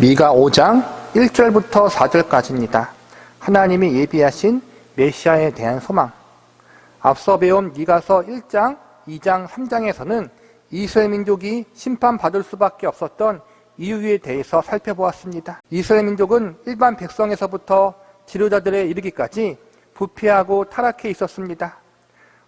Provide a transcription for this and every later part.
미가 5장 1절부터 4절까지입니다. 하나님이 예비하신 메시아에 대한 소망. 앞서 배운 미가서 1장, 2장, 3장에서는 이스라엘 민족이 심판받을 수밖에 없었던 이유에 대해서 살펴보았습니다. 이스라엘 민족은 일반 백성에서부터 지도자들에 이르기까지 부패하고 타락해 있었습니다.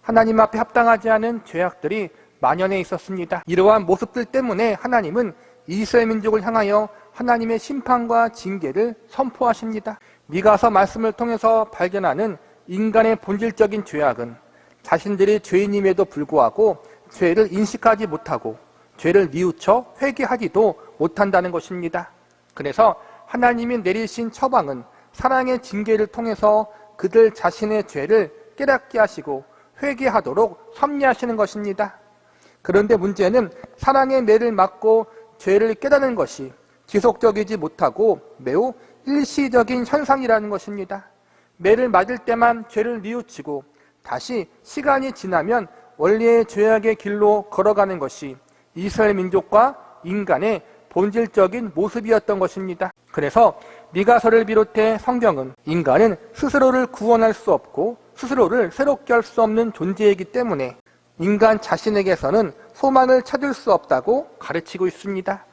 하나님 앞에 합당하지 않은 죄악들이 만연해 있었습니다. 이러한 모습들 때문에 하나님은 이스라엘 민족을 향하여 하나님의 심판과 징계를 선포하십니다. 미가서 말씀을 통해서 발견하는 인간의 본질적인 죄악은 자신들이 죄인임에도 불구하고 죄를 인식하지 못하고 죄를 뉘우쳐 회개하지도 못한다는 것입니다. 그래서 하나님이 내리신 처방은 사랑의 징계를 통해서 그들 자신의 죄를 깨닫게 하시고 회개하도록 섭리하시는 것입니다. 그런데 문제는 사랑의 매를 맞고 죄를 깨닫는 것이 지속적이지 못하고 매우 일시적인 현상이라는 것입니다. 매를 맞을 때만 죄를 뉘우치고 다시 시간이 지나면 원래의 죄악의 길로 걸어가는 것이 이스라엘 민족과 인간의 본질적인 모습이었던 것입니다. 그래서 미가서를 비롯해 성경은 인간은 스스로를 구원할 수 없고 스스로를 새롭게 할 수 없는 존재이기 때문에 인간 자신에게서는 소망을 찾을 수 없다고 가르치고 있습니다.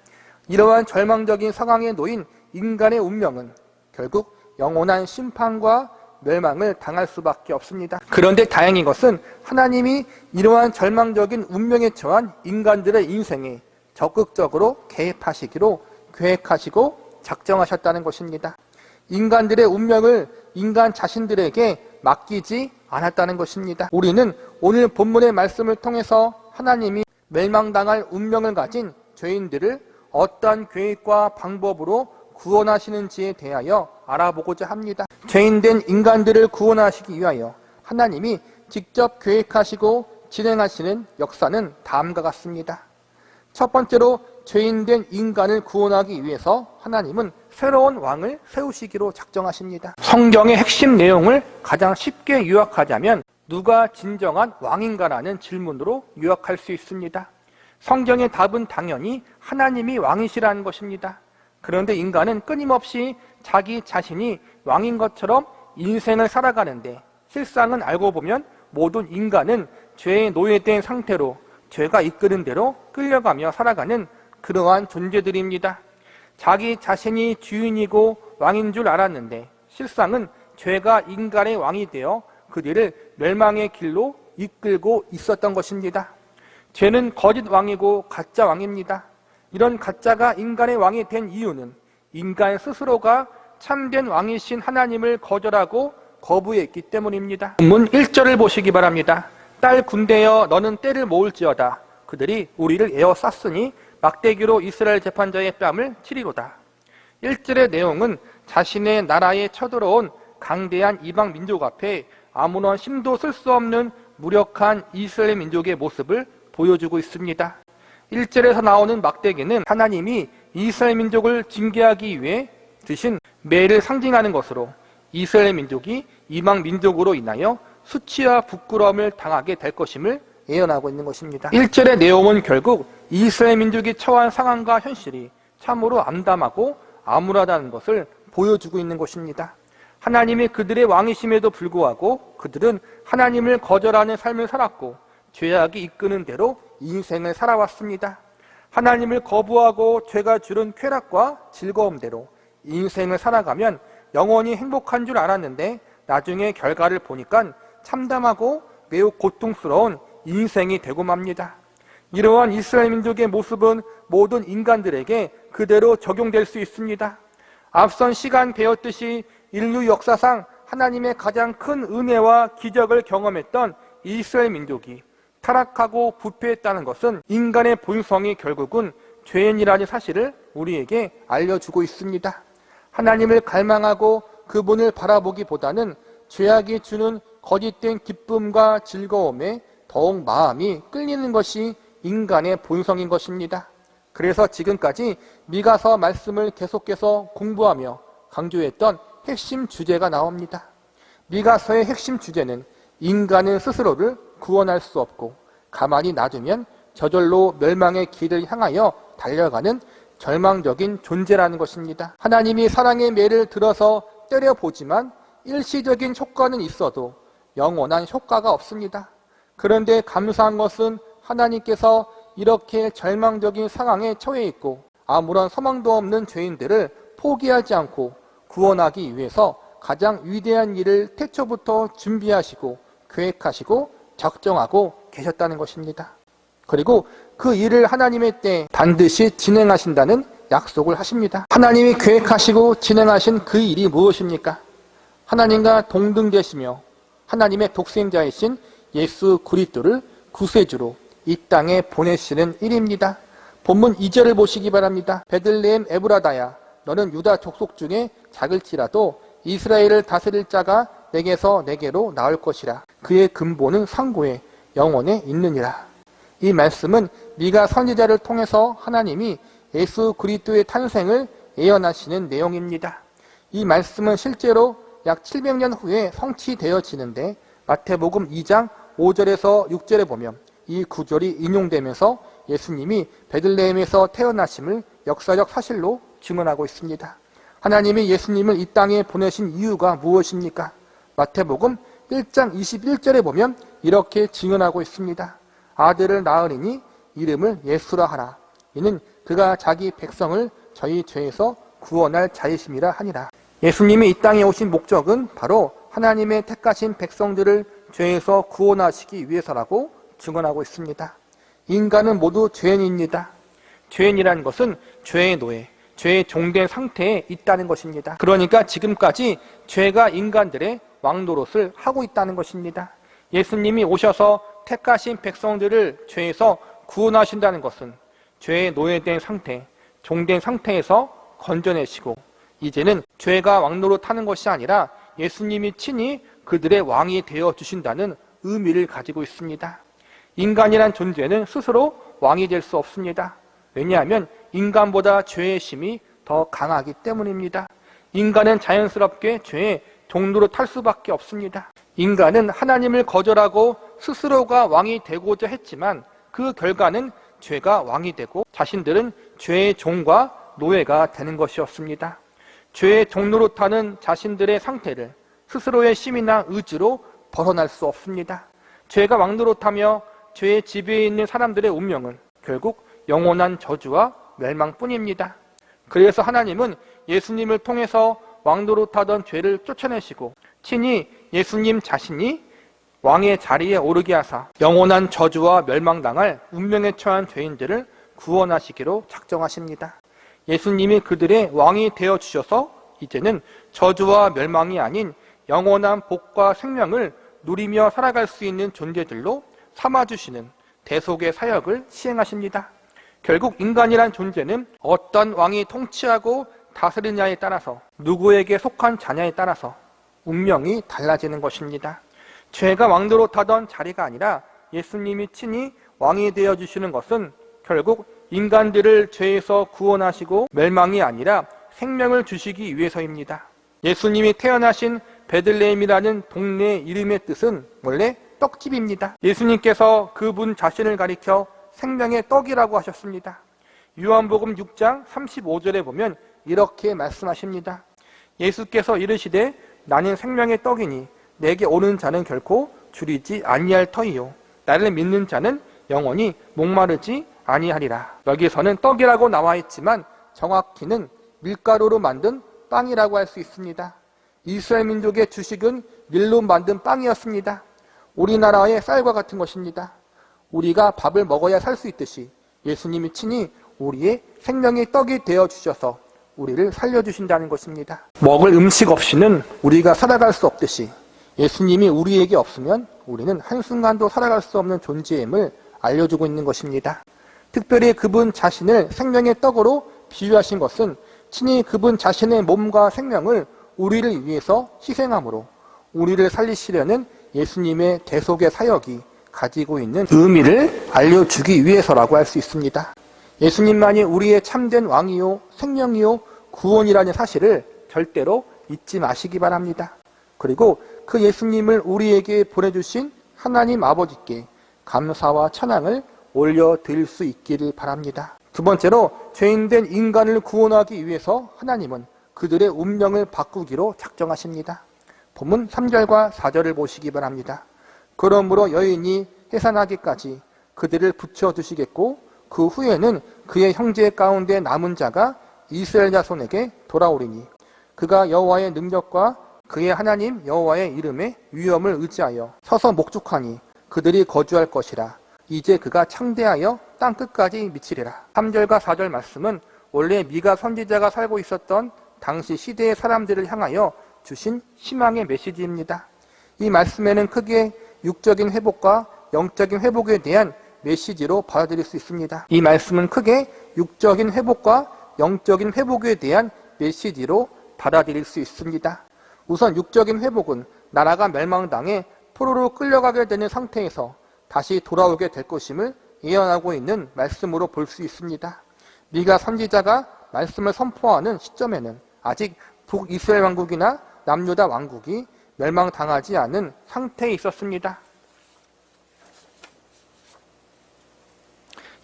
이러한 절망적인 상황에 놓인 인간의 운명은 결국 영원한 심판과 멸망을 당할 수밖에 없습니다. 그런데 다행인 것은 하나님이 이러한 절망적인 운명에 처한 인간들의 인생에 적극적으로 개입하시기로 계획하시고 작정하셨다는 것입니다. 인간들의 운명을 인간 자신들에게 맡기지 않았다는 것입니다. 우리는 오늘 본문의 말씀을 통해서 하나님이 멸망당할 운명을 가진 죄인들을 어떠한 계획과 방법으로 구원하시는지에 대하여 알아보고자 합니다. 죄인된 인간들을 구원하시기 위하여 하나님이 직접 계획하시고 진행하시는 역사는 다음과 같습니다. 첫 번째로 죄인된 인간을 구원하기 위해서 하나님은 새로운 왕을 세우시기로 작정하십니다. 성경의 핵심 내용을 가장 쉽게 요약하자면 누가 진정한 왕인가라는 질문으로 요약할 수 있습니다. 성경의 답은 당연히 하나님이 왕이시라는 것입니다. 그런데 인간은 끊임없이 자기 자신이 왕인 것처럼 인생을 살아가는데 실상은 알고 보면 모든 인간은 죄에 노예된 상태로 죄가 이끄는 대로 끌려가며 살아가는 그러한 존재들입니다. 자기 자신이 주인이고 왕인 줄 알았는데 실상은 죄가 인간의 왕이 되어 그들을 멸망의 길로 이끌고 있었던 것입니다. 죄는 거짓 왕이고 가짜 왕입니다. 이런 가짜가 인간의 왕이 된 이유는 인간 스스로가 참된 왕이신 하나님을 거절하고 거부했기 때문입니다. 본문 1절을 보시기 바랍니다. 딸 군대여 너는 떼를 모을지어다. 그들이 우리를 에워쌌으니 막대기로 이스라엘 재판자의 뺨을 치리로다. 1절의 내용은 자신의 나라에 쳐들어온 강대한 이방 민족 앞에 아무런 힘도 쓸 수 없는 무력한 이스라엘 민족의 모습을 보여주고 있습니다. 1절에서 나오는 막대기는 하나님이 이스라엘 민족을 징계하기 위해 드신 매를 상징하는 것으로 이스라엘 민족이 이방 민족으로 인하여 수치와 부끄러움을 당하게 될 것임을 예언하고 있는 것입니다. 1절의 내용은 결국 이스라엘 민족이 처한 상황과 현실이 참으로 암담하고 암울하다는 것을 보여주고 있는 것입니다. 하나님이 그들의 왕이심에도 불구하고 그들은 하나님을 거절하는 삶을 살았고 죄악이 이끄는 대로 인생을 살아왔습니다. 하나님을 거부하고 죄가 주는 쾌락과 즐거움대로 인생을 살아가면 영원히 행복한 줄 알았는데 나중에 결과를 보니까 참담하고 매우 고통스러운 인생이 되고 맙니다. 이러한 이스라엘 민족의 모습은 모든 인간들에게 그대로 적용될 수 있습니다. 앞선 시간 배웠듯이 인류 역사상 하나님의 가장 큰 은혜와 기적을 경험했던 이스라엘 민족이 타락하고 부패했다는 것은 인간의 본성이 결국은 죄인이라는 사실을 우리에게 알려주고 있습니다. 하나님을 갈망하고 그분을 바라보기보다는 죄악이 주는 거짓된 기쁨과 즐거움에 더욱 마음이 끌리는 것이 인간의 본성인 것입니다. 그래서 지금까지 미가서 말씀을 계속해서 공부하며 강조했던 핵심 주제가 나옵니다. 미가서의 핵심 주제는 인간은 스스로를 구원할 수 없고 가만히 놔두면 저절로 멸망의 길을 향하여 달려가는 절망적인 존재라는 것입니다. 하나님이 사랑의 매를 들어서 때려보지만 일시적인 효과는 있어도 영원한 효과가 없습니다. 그런데 감사한 것은 하나님께서 이렇게 절망적인 상황에 처해 있고 아무런 소망도 없는 죄인들을 포기하지 않고 구원하기 위해서 가장 위대한 일을 태초부터 준비하시고 계획하시고 작정하고 계셨다는 것입니다. 그리고 그 일을 하나님의 때에 반드시 진행하신다는 약속을 하십니다. 하나님이 계획하시고 진행하신 그 일이 무엇입니까? 하나님과 동등되시며 하나님의 독생자이신 예수 그리스도를 구세주로 이 땅에 보내시는 일입니다. 본문 2절을 보시기 바랍니다. 베들레헴 에브라다야, 너는 유다 족속 중에 작을지라도 이스라엘을 다스릴 자가 내게서 내게로 나올 것이라. 그의 근본은 상고에 영원에 있느니라. 이 말씀은 미가 선지자를 통해서 하나님이 예수 그리스도의 탄생을 예언하시는 내용입니다. 이 말씀은 실제로 약 700년 후에 성취되어지는데 마태복음 2장 5절에서 6절에 보면 이 구절이 인용되면서 예수님이 베들레헴에서 태어나심을 역사적 사실로 증언하고 있습니다. 하나님이 예수님을 이 땅에 보내신 이유가 무엇입니까? 마태복음 1장 21절에 보면 이렇게 증언하고 있습니다. 아들을 낳으리니 이름을 예수라 하라. 이는 그가 자기 백성을 저희 죄에서 구원할 자이심이라 하니라. 예수님이 이 땅에 오신 목적은 바로 하나님의 택하신 백성들을 죄에서 구원하시기 위해서라고 증언하고 있습니다. 인간은 모두 죄인입니다. 죄인이라는 것은 죄의 노예, 죄의 종된 상태에 있다는 것입니다. 그러니까 지금까지 죄가 인간들의 왕노릇을 하고 있다는 것입니다. 예수님이 오셔서 택하신 백성들을 죄에서 구원하신다는 것은 죄의 노예된 상태, 종된 상태에서 건져내시고 이제는 죄가 왕노릇하는 것이 아니라 예수님이 친히 그들의 왕이 되어 주신다는 의미를 가지고 있습니다. 인간이란 존재는 스스로 왕이 될 수 없습니다. 왜냐하면 인간보다 죄의 심이 더 강하기 때문입니다. 인간은 자연스럽게 죄의 종로로 탈 수밖에 없습니다. 인간은 하나님을 거절하고 스스로가 왕이 되고자 했지만 그 결과는 죄가 왕이 되고 자신들은 죄의 종과 노예가 되는 것이었습니다. 죄의 종로로 타는 자신들의 상태를 스스로의 힘이나 의지로 벗어날 수 없습니다. 죄가 왕노릇하며 죄의 지배에 있는 사람들의 운명은 결국 영원한 저주와 멸망뿐입니다. 그래서 하나님은 예수님을 통해서 왕노릇하던 죄를 쫓아내시고 친히 예수님 자신이 왕의 자리에 오르게 하사 영원한 저주와 멸망당할 운명에 처한 죄인들을 구원하시기로 작정하십니다. 예수님이 그들의 왕이 되어주셔서 이제는 저주와 멸망이 아닌 영원한 복과 생명을 누리며 살아갈 수 있는 존재들로 삼아주시는 대속의 사역을 시행하십니다. 결국 인간이란 존재는 어떤 왕이 통치하고 다스리냐에 따라서 누구에게 속한 자냐에 따라서 운명이 달라지는 것입니다. 죄가 왕노릇하던 자리가 아니라 예수님이 친히 왕이 되어주시는 것은 결국 인간들을 죄에서 구원하시고 멸망이 아니라 생명을 주시기 위해서입니다. 예수님이 태어나신 베들레헴이라는 동네 이름의 뜻은 원래 떡집입니다. 예수님께서 그분 자신을 가리켜 생명의 떡이라고 하셨습니다. 요한복음 6장 35절에 보면 이렇게 말씀하십니다. 예수께서 이르시되 나는 생명의 떡이니 내게 오는 자는 결코 줄이지 아니할 터이요 나를 믿는 자는 영원히 목마르지 아니하리라. 여기서는 떡이라고 나와 있지만 정확히는 밀가루로 만든 빵이라고 할 수 있습니다. 이스라엘 민족의 주식은 밀로 만든 빵이었습니다. 우리나라의 쌀과 같은 것입니다. 우리가 밥을 먹어야 살 수 있듯이 예수님이 친히 우리의 생명의 떡이 되어주셔서 우리를 살려주신다는 것입니다. 먹을 음식 없이는 우리가 살아갈 수 없듯이 예수님이 우리에게 없으면 우리는 한순간도 살아갈 수 없는 존재임을 알려주고 있는 것입니다. 특별히 그분 자신을 생명의 떡으로 비유하신 것은 친히 그분 자신의 몸과 생명을 우리를 위해서 희생함으로 우리를 살리시려는 예수님의 대속의 사역이 가지고 있는 의미를 알려주기 위해서라고 할 수 있습니다. 예수님만이 우리의 참된 왕이요 생명이요 구원이라는 사실을 절대로 잊지 마시기 바랍니다. 그리고 그 예수님을 우리에게 보내주신 하나님 아버지께 감사와 찬양을 올려드릴 수 있기를 바랍니다. 두 번째로 죄인된 인간을 구원하기 위해서 하나님은 그들의 운명을 바꾸기로 작정하십니다. 본문 3절과 4절을 보시기 바랍니다. 그러므로 여인이 해산하기까지 그들을 붙여두시겠고 그 후에는 그의 형제 가운데 남은 자가 이스라엘 자손에게 돌아오리니 그가 여호와의 능력과 그의 하나님 여호와의 이름의 위엄을 의지하여 서서 목축하니 그들이 거주할 것이라. 이제 그가 창대하여 땅 끝까지 미치리라. 3절과 4절 말씀은 원래 미가 선지자가 살고 있었던 당시 시대의 사람들을 향하여 주신 희망의 메시지입니다. 이 말씀에는 크게 육적인 회복과 영적인 회복에 대한 메시지로 받아들일 수 있습니다. 이 말씀은 크게 육적인 회복과 영적인 회복에 대한 메시지로 받아들일 수 있습니다. 우선 육적인 회복은 나라가 멸망당해 포로로 끌려가게 되는 상태에서 다시 돌아오게 될 것임을 예언하고 있는 말씀으로 볼 수 있습니다. 미가 선지자가 말씀을 선포하는 시점에는 아직 북이스라엘 왕국이나 남유다 왕국이 멸망당하지 않은 상태에 있었습니다.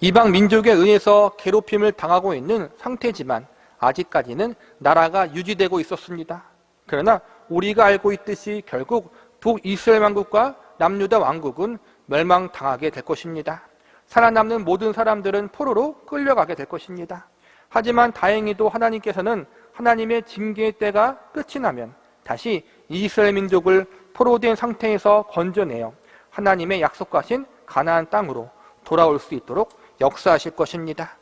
이방 민족에 의해서 괴롭힘을 당하고 있는 상태지만 아직까지는 나라가 유지되고 있었습니다. 그러나 우리가 알고 있듯이 결국 북이스라엘 왕국과 남유다 왕국은 멸망당하게 될 것입니다. 살아남는 모든 사람들은 포로로 끌려가게 될 것입니다. 하지만 다행히도 하나님께서는 하나님의 징계의 때가 끝이 나면 다시 이스라엘 민족을 포로된 상태에서 건져내어 하나님의 약속하신 가나안 땅으로 돌아올 수 있도록 역사하실 것입니다.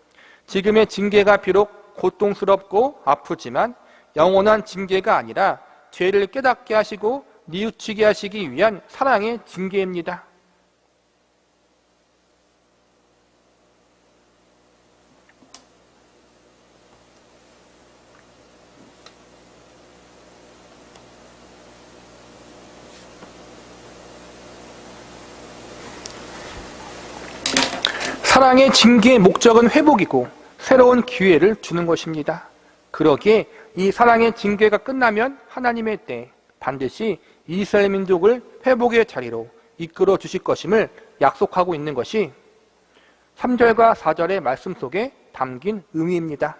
지금의 징계가 비록 고통스럽고 아프지만 영원한 징계가 아니라 죄를 깨닫게 하시고 뉘우치게 하시기 위한 사랑의 징계입니다. 사랑의 징계의 목적은 회복이고 새로운 기회를 주는 것입니다. 그러기에 이 사랑의 징계가 끝나면 하나님의 때 반드시 이스라엘 민족을 회복의 자리로 이끌어 주실 것임을 약속하고 있는 것이 3절과 4절의 말씀 속에 담긴 의미입니다.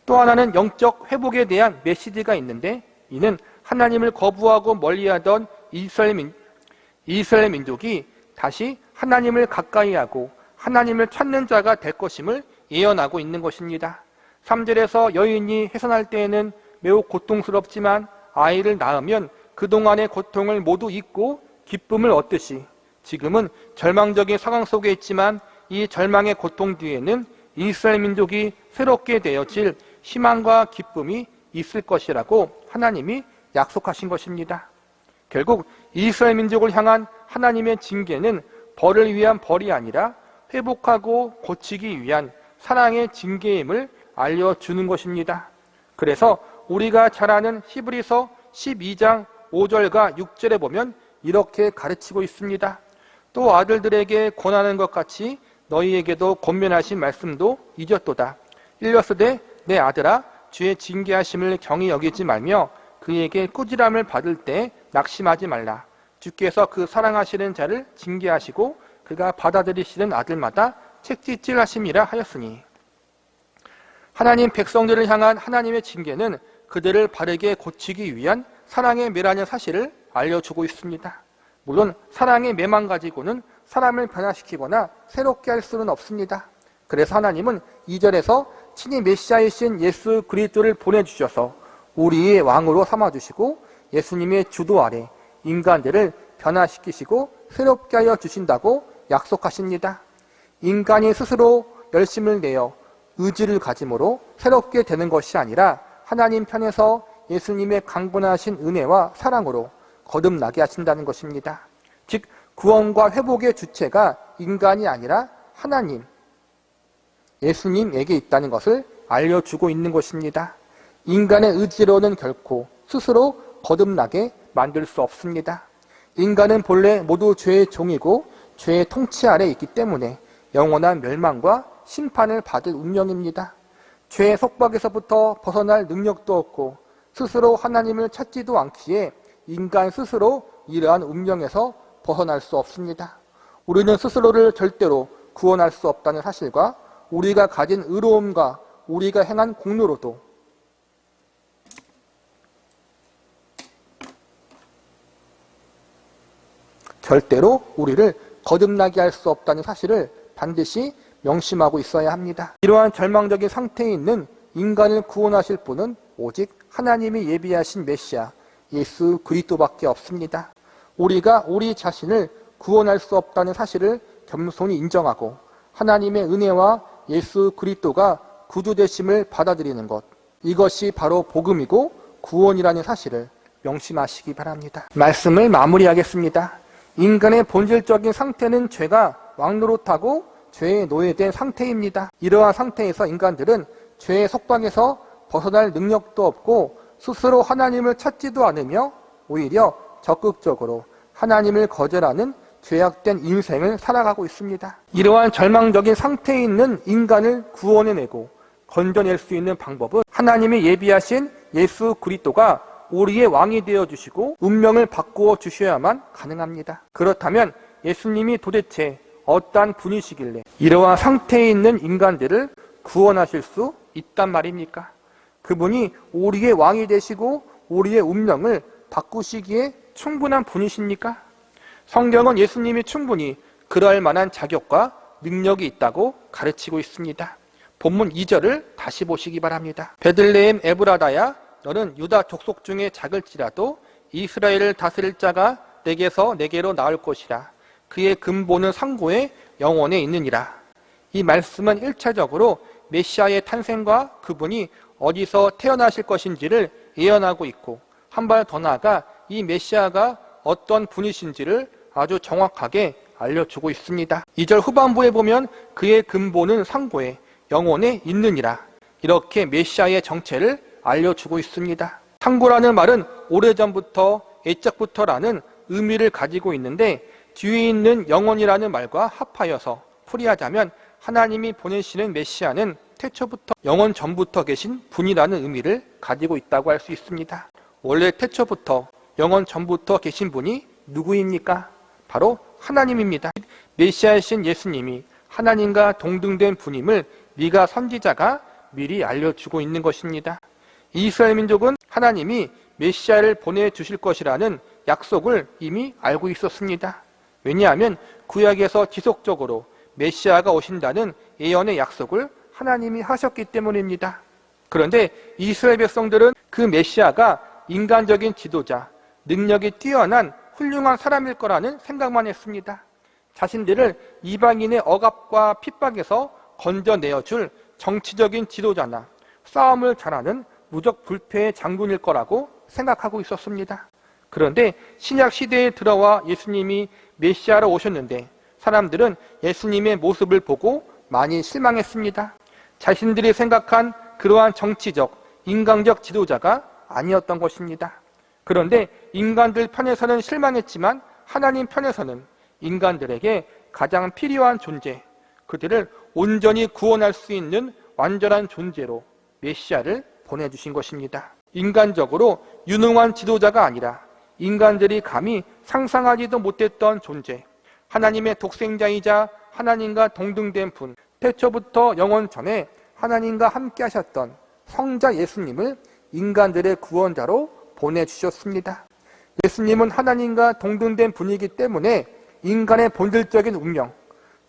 또 하나는 영적 회복에 대한 메시지가 있는데 이는 하나님을 거부하고 멀리하던 이스라엘 민족이 다시 하나님을 가까이하고 하나님을 찾는 자가 될 것임을 예언하고 있는 것입니다. 3절에서 여인이 해산할 때에는 매우 고통스럽지만 아이를 낳으면 그동안의 고통을 모두 잊고 기쁨을 얻듯이 지금은 절망적인 상황 속에 있지만 이 절망의 고통 뒤에는 이스라엘 민족이 새롭게 되어질 희망과 기쁨이 있을 것이라고 하나님이 약속하신 것입니다. 결국 이스라엘 민족을 향한 하나님의 징계는 벌을 위한 벌이 아니라 회복하고 고치기 위한 사랑의 징계임을 알려주는 것입니다. 그래서 우리가 잘 아는 히브리서 12장 5절과 6절에 보면 이렇게 가르치고 있습니다. 또 아들들에게 권하는 것 같이 너희에게도 권면하신 말씀도 잊었도다. 일렀으되 내 아들아 주의 징계하심을 경히 여기지 말며 그에게 꾸지람을 받을 때 낙심하지 말라. 주께서 그 사랑하시는 자를 징계하시고 그가 받아들이시는 아들마다 책짓질하심이라 하였으니 하나님 백성들을 향한 하나님의 징계는 그들을 바르게 고치기 위한 사랑의 매라는 사실을 알려주고 있습니다. 물론 사랑의 매만 가지고는 사람을 변화시키거나 새롭게 할 수는 없습니다. 그래서 하나님은 2절에서 친히 메시아이신 예수 그리스도를 보내주셔서 우리의 왕으로 삼아주시고 예수님의 주도 아래 인간들을 변화시키시고 새롭게 하여 주신다고 약속하십니다. 인간이 스스로 열심을 내어 의지를 가짐으로 새롭게 되는 것이 아니라 하나님 편에서 예수님의 강권하신 은혜와 사랑으로 거듭나게 하신다는 것입니다. 즉 구원과 회복의 주체가 인간이 아니라 하나님, 예수님에게 있다는 것을 알려주고 있는 것입니다. 인간의 의지로는 결코 스스로 거듭나게 만들 수 없습니다. 인간은 본래 모두 죄의 종이고 죄의 통치 아래 있기 때문에 영원한 멸망과 심판을 받을 운명입니다. 죄의 속박에서부터 벗어날 능력도 없고 스스로 하나님을 찾지도 않기에 인간 스스로 이러한 운명에서 벗어날 수 없습니다. 우리는 스스로를 절대로 구원할 수 없다는 사실과 우리가 가진 의로움과 우리가 행한 공로로도 절대로 우리를 거듭나게 할 수 없다는 사실을 반드시 명심하고 있어야 합니다. 이러한 절망적인 상태에 있는 인간을 구원하실 분은 오직 하나님이 예비하신 메시아 예수 그리스도밖에 없습니다. 우리가 우리 자신을 구원할 수 없다는 사실을 겸손히 인정하고 하나님의 은혜와 예수 그리스도가 구주 되심을 받아들이는 것, 이것이 바로 복음이고 구원이라는 사실을 명심하시기 바랍니다. 말씀을 마무리하겠습니다. 인간의 본질적인 상태는 죄가 왕노릇하고 죄에 노예된 상태입니다. 이러한 상태에서 인간들은 죄의 속박에서 벗어날 능력도 없고 스스로 하나님을 찾지도 않으며 오히려 적극적으로 하나님을 거절하는 죄악된 인생을 살아가고 있습니다. 이러한 절망적인 상태에 있는 인간을 구원해내고 건져낼 수 있는 방법은 하나님이 예비하신 예수 그리스도가 우리의 왕이 되어주시고 운명을 바꾸어 주셔야만 가능합니다. 그렇다면 예수님이 도대체 어떠한 분이시길래 이러한 상태에 있는 인간들을 구원하실 수 있단 말입니까? 그분이 우리의 왕이 되시고 우리의 운명을 바꾸시기에 충분한 분이십니까? 성경은 예수님이 충분히 그럴 만한 자격과 능력이 있다고 가르치고 있습니다. 본문 2절을 다시 보시기 바랍니다. 베들레헴 에브라다야 너는 유다 족속 중에 작을지라도 이스라엘을 다스릴 자가 내게서 내게로 나올 것이라. 그의 근본은 상고의 영원에 있느니라. 이 말씀은 1차적으로 메시아의 탄생과 그분이 어디서 태어나실 것인지를 예언하고 있고 한 발 더 나아가 이 메시아가 어떤 분이신지를 아주 정확하게 알려주고 있습니다. 2절 후반부에 보면 그의 근본은 상고에 영원에 있느니라. 이렇게 메시아의 정체를 알려주고 있습니다. 상고라는 말은 오래전부터 애적부터라는 의미를 가지고 있는데 뒤에 있는 영원이라는 말과 합하여서 풀이하자면 하나님이 보내시는 메시아는 태초부터 영원 전부터 계신 분이라는 의미를 가지고 있다고 할 수 있습니다. 원래 태초부터 영원 전부터 계신 분이 누구입니까? 바로 하나님입니다. 메시아이신 예수님이 하나님과 동등된 분임을 미가 선지자가 미리 알려주고 있는 것입니다. 이스라엘 민족은 하나님이 메시아를 보내주실 것이라는 약속을 이미 알고 있었습니다. 왜냐하면 구약에서 지속적으로 메시아가 오신다는 예언의 약속을 하나님이 하셨기 때문입니다. 그런데 이스라엘 백성들은 그 메시아가 인간적인 지도자, 능력이 뛰어난 훌륭한 사람일 거라는 생각만 했습니다. 자신들을 이방인의 억압과 핍박에서 건져내어줄 정치적인 지도자나 싸움을 잘하는 무적 불패의 장군일 거라고 생각하고 있었습니다. 그런데 신약 시대에 들어와 예수님이 메시아로 오셨는데 사람들은 예수님의 모습을 보고 많이 실망했습니다. 자신들이 생각한 그러한 정치적, 인간적 지도자가 아니었던 것입니다. 그런데 인간들 편에서는 실망했지만 하나님 편에서는 인간들에게 가장 필요한 존재, 그들을 온전히 구원할 수 있는 완전한 존재로 메시아를 보내주신 것입니다. 인간적으로 유능한 지도자가 아니라 인간들이 감히 상상하지도 못했던 존재, 하나님의 독생자이자 하나님과 동등된 분, 태초부터 영원 전에 하나님과 함께 하셨던 성자 예수님을 인간들의 구원자로 보내주셨습니다. 예수님은 하나님과 동등된 분이기 때문에 인간의 본질적인 운명,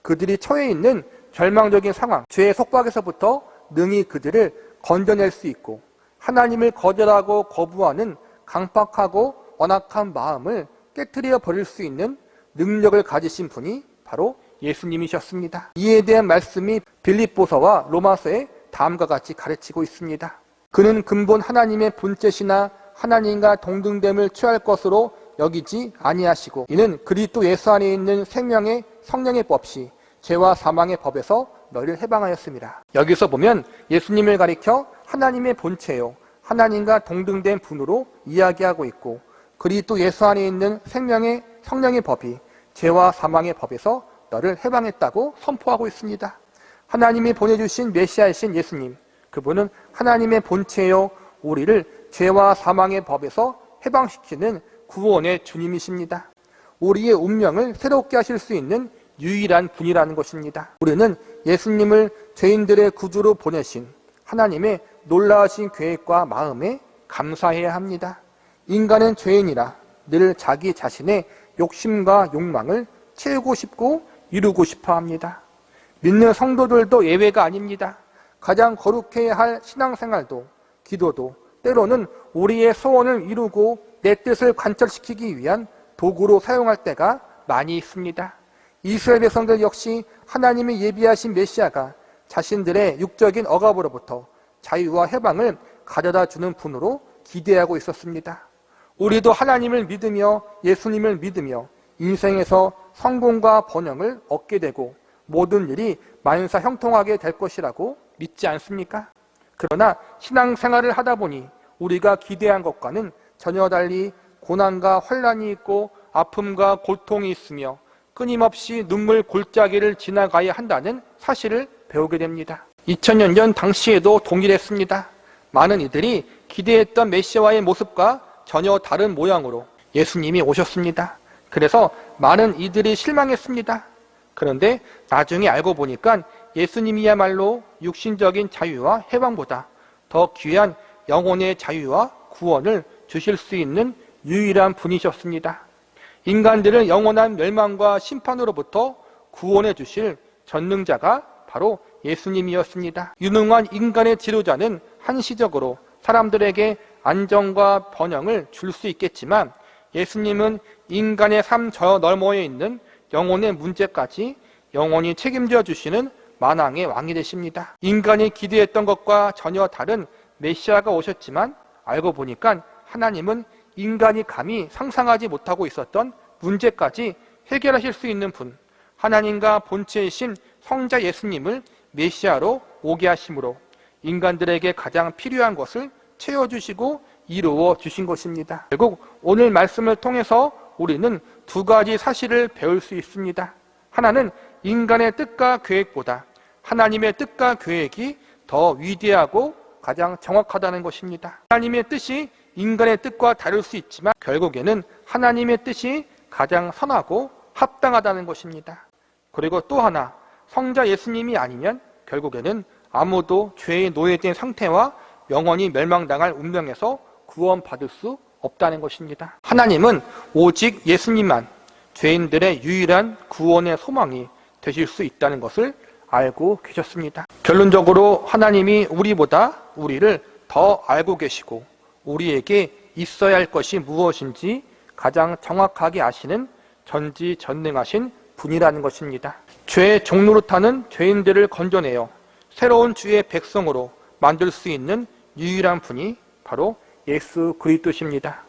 그들이 처해 있는 절망적인 상황, 죄의 속박에서부터 능히 그들을 건져낼 수 있고 하나님을 거절하고 거부하는 강팍하고 완악한 마음을 깨트려 버릴 수 있는 능력을 가지신 분이 바로 예수님이셨습니다. 이에 대한 말씀이 빌립보서와 로마서에 다음과 같이 가르치고 있습니다. 그는 근본 하나님의 본체시나 하나님과 동등됨을 취할 것으로 여기지 아니하시고 이는 그리스도 예수 안에 있는 생명의 성령의 법시 죄와 사망의 법에서 너희를 해방하였습니다. 여기서 보면 예수님을 가리켜 하나님의 본체요 하나님과 동등된 분으로 이야기하고 있고 그리스도 예수 안에 있는 생명의 성령의 법이 죄와 사망의 법에서 너를 해방했다고 선포하고 있습니다. 하나님이 보내주신 메시아이신 예수님, 그분은 하나님의 본체요 우리를 죄와 사망의 법에서 해방시키는 구원의 주님이십니다. 우리의 운명을 새롭게 하실 수 있는 유일한 분이라는 것입니다. 우리는 예수님을 죄인들의 구주로 보내신 하나님의 놀라우신 계획과 마음에 감사해야 합니다. 인간은 죄인이라 늘 자기 자신의 욕심과 욕망을 채우고 싶고 이루고 싶어 합니다. 믿는 성도들도 예외가 아닙니다. 가장 거룩해야 할 신앙생활도 기도도 때로는 우리의 소원을 이루고 내 뜻을 관철시키기 위한 도구로 사용할 때가 많이 있습니다. 이스라엘 백성들 역시 하나님이 예비하신 메시아가 자신들의 육적인 억압으로부터 자유와 해방을 가져다 주는 분으로 기대하고 있었습니다. 우리도 하나님을 믿으며 예수님을 믿으며 인생에서 성공과 번영을 얻게 되고 모든 일이 만사 형통하게 될 것이라고 믿지 않습니까? 그러나 신앙생활을 하다 보니 우리가 기대한 것과는 전혀 달리 고난과 환난이 있고 아픔과 고통이 있으며 끊임없이 눈물 골짜기를 지나가야 한다는 사실을 배우게 됩니다. 2000년 전 당시에도 동일했습니다. 많은 이들이 기대했던 메시아와의 모습과 전혀 다른 모양으로 예수님이 오셨습니다. 그래서 많은 이들이 실망했습니다. 그런데 나중에 알고 보니까 예수님이야말로 육신적인 자유와 해방보다 더 귀한 영혼의 자유와 구원을 주실 수 있는 유일한 분이셨습니다. 인간들을 영원한 멸망과 심판으로부터 구원해 주실 전능자가 바로 예수님이었습니다. 유능한 인간의 지도자는 한시적으로 사람들에게 안정과 번영을 줄 수 있겠지만 예수님은 인간의 삶 저 너머에 있는 영혼의 문제까지 영원히 책임져 주시는 만왕의 왕이 되십니다. 인간이 기대했던 것과 전혀 다른 메시아가 오셨지만 알고 보니까 하나님은 인간이 감히 상상하지 못하고 있었던 문제까지 해결하실 수 있는 분, 하나님과 본체이신 성자 예수님을 메시아로 오게 하심으로 인간들에게 가장 필요한 것을 채워주시고 이루어 주신 것입니다. 결국 오늘 말씀을 통해서 우리는 두 가지 사실을 배울 수 있습니다. 하나는 인간의 뜻과 계획보다 하나님의 뜻과 계획이 더 위대하고 가장 정확하다는 것입니다. 하나님의 뜻이 인간의 뜻과 다를 수 있지만 결국에는 하나님의 뜻이 가장 선하고 합당하다는 것입니다. 그리고 또 하나, 성자 예수님이 아니면 결국에는 아무도 죄에 노예된 상태와 영원히 멸망당할 운명에서 구원받을 수 없다는 것입니다. 하나님은 오직 예수님만 죄인들의 유일한 구원의 소망이 되실 수 있다는 것을 알고 계셨습니다. 결론적으로 하나님이 우리보다 우리를 더 알고 계시고 우리에게 있어야 할 것이 무엇인지 가장 정확하게 아시는 전지전능하신 분이라는 것입니다. 죄의 종노릇하는 죄인들을 건져내어 새로운 주의 백성으로 만들 수 있는 유일한 분이 바로 예수 그리스도십니다.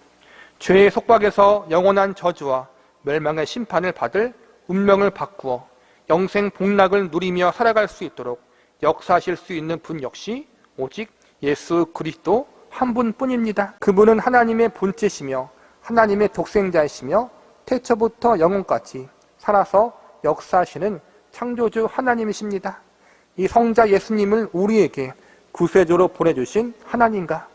죄의 속박에서 영원한 저주와 멸망의 심판을 받을 운명을 바꾸어 영생 복락을 누리며 살아갈 수 있도록 역사하실 수 있는 분 역시 오직 예수 그리스도 한 분뿐입니다. 그분은 하나님의 본체시며 하나님의 독생자이시며 태초부터 영원까지 살아서 역사하시는 창조주 하나님이십니다. 이 성자 예수님을 우리에게 구세주로 보내주신 하나님과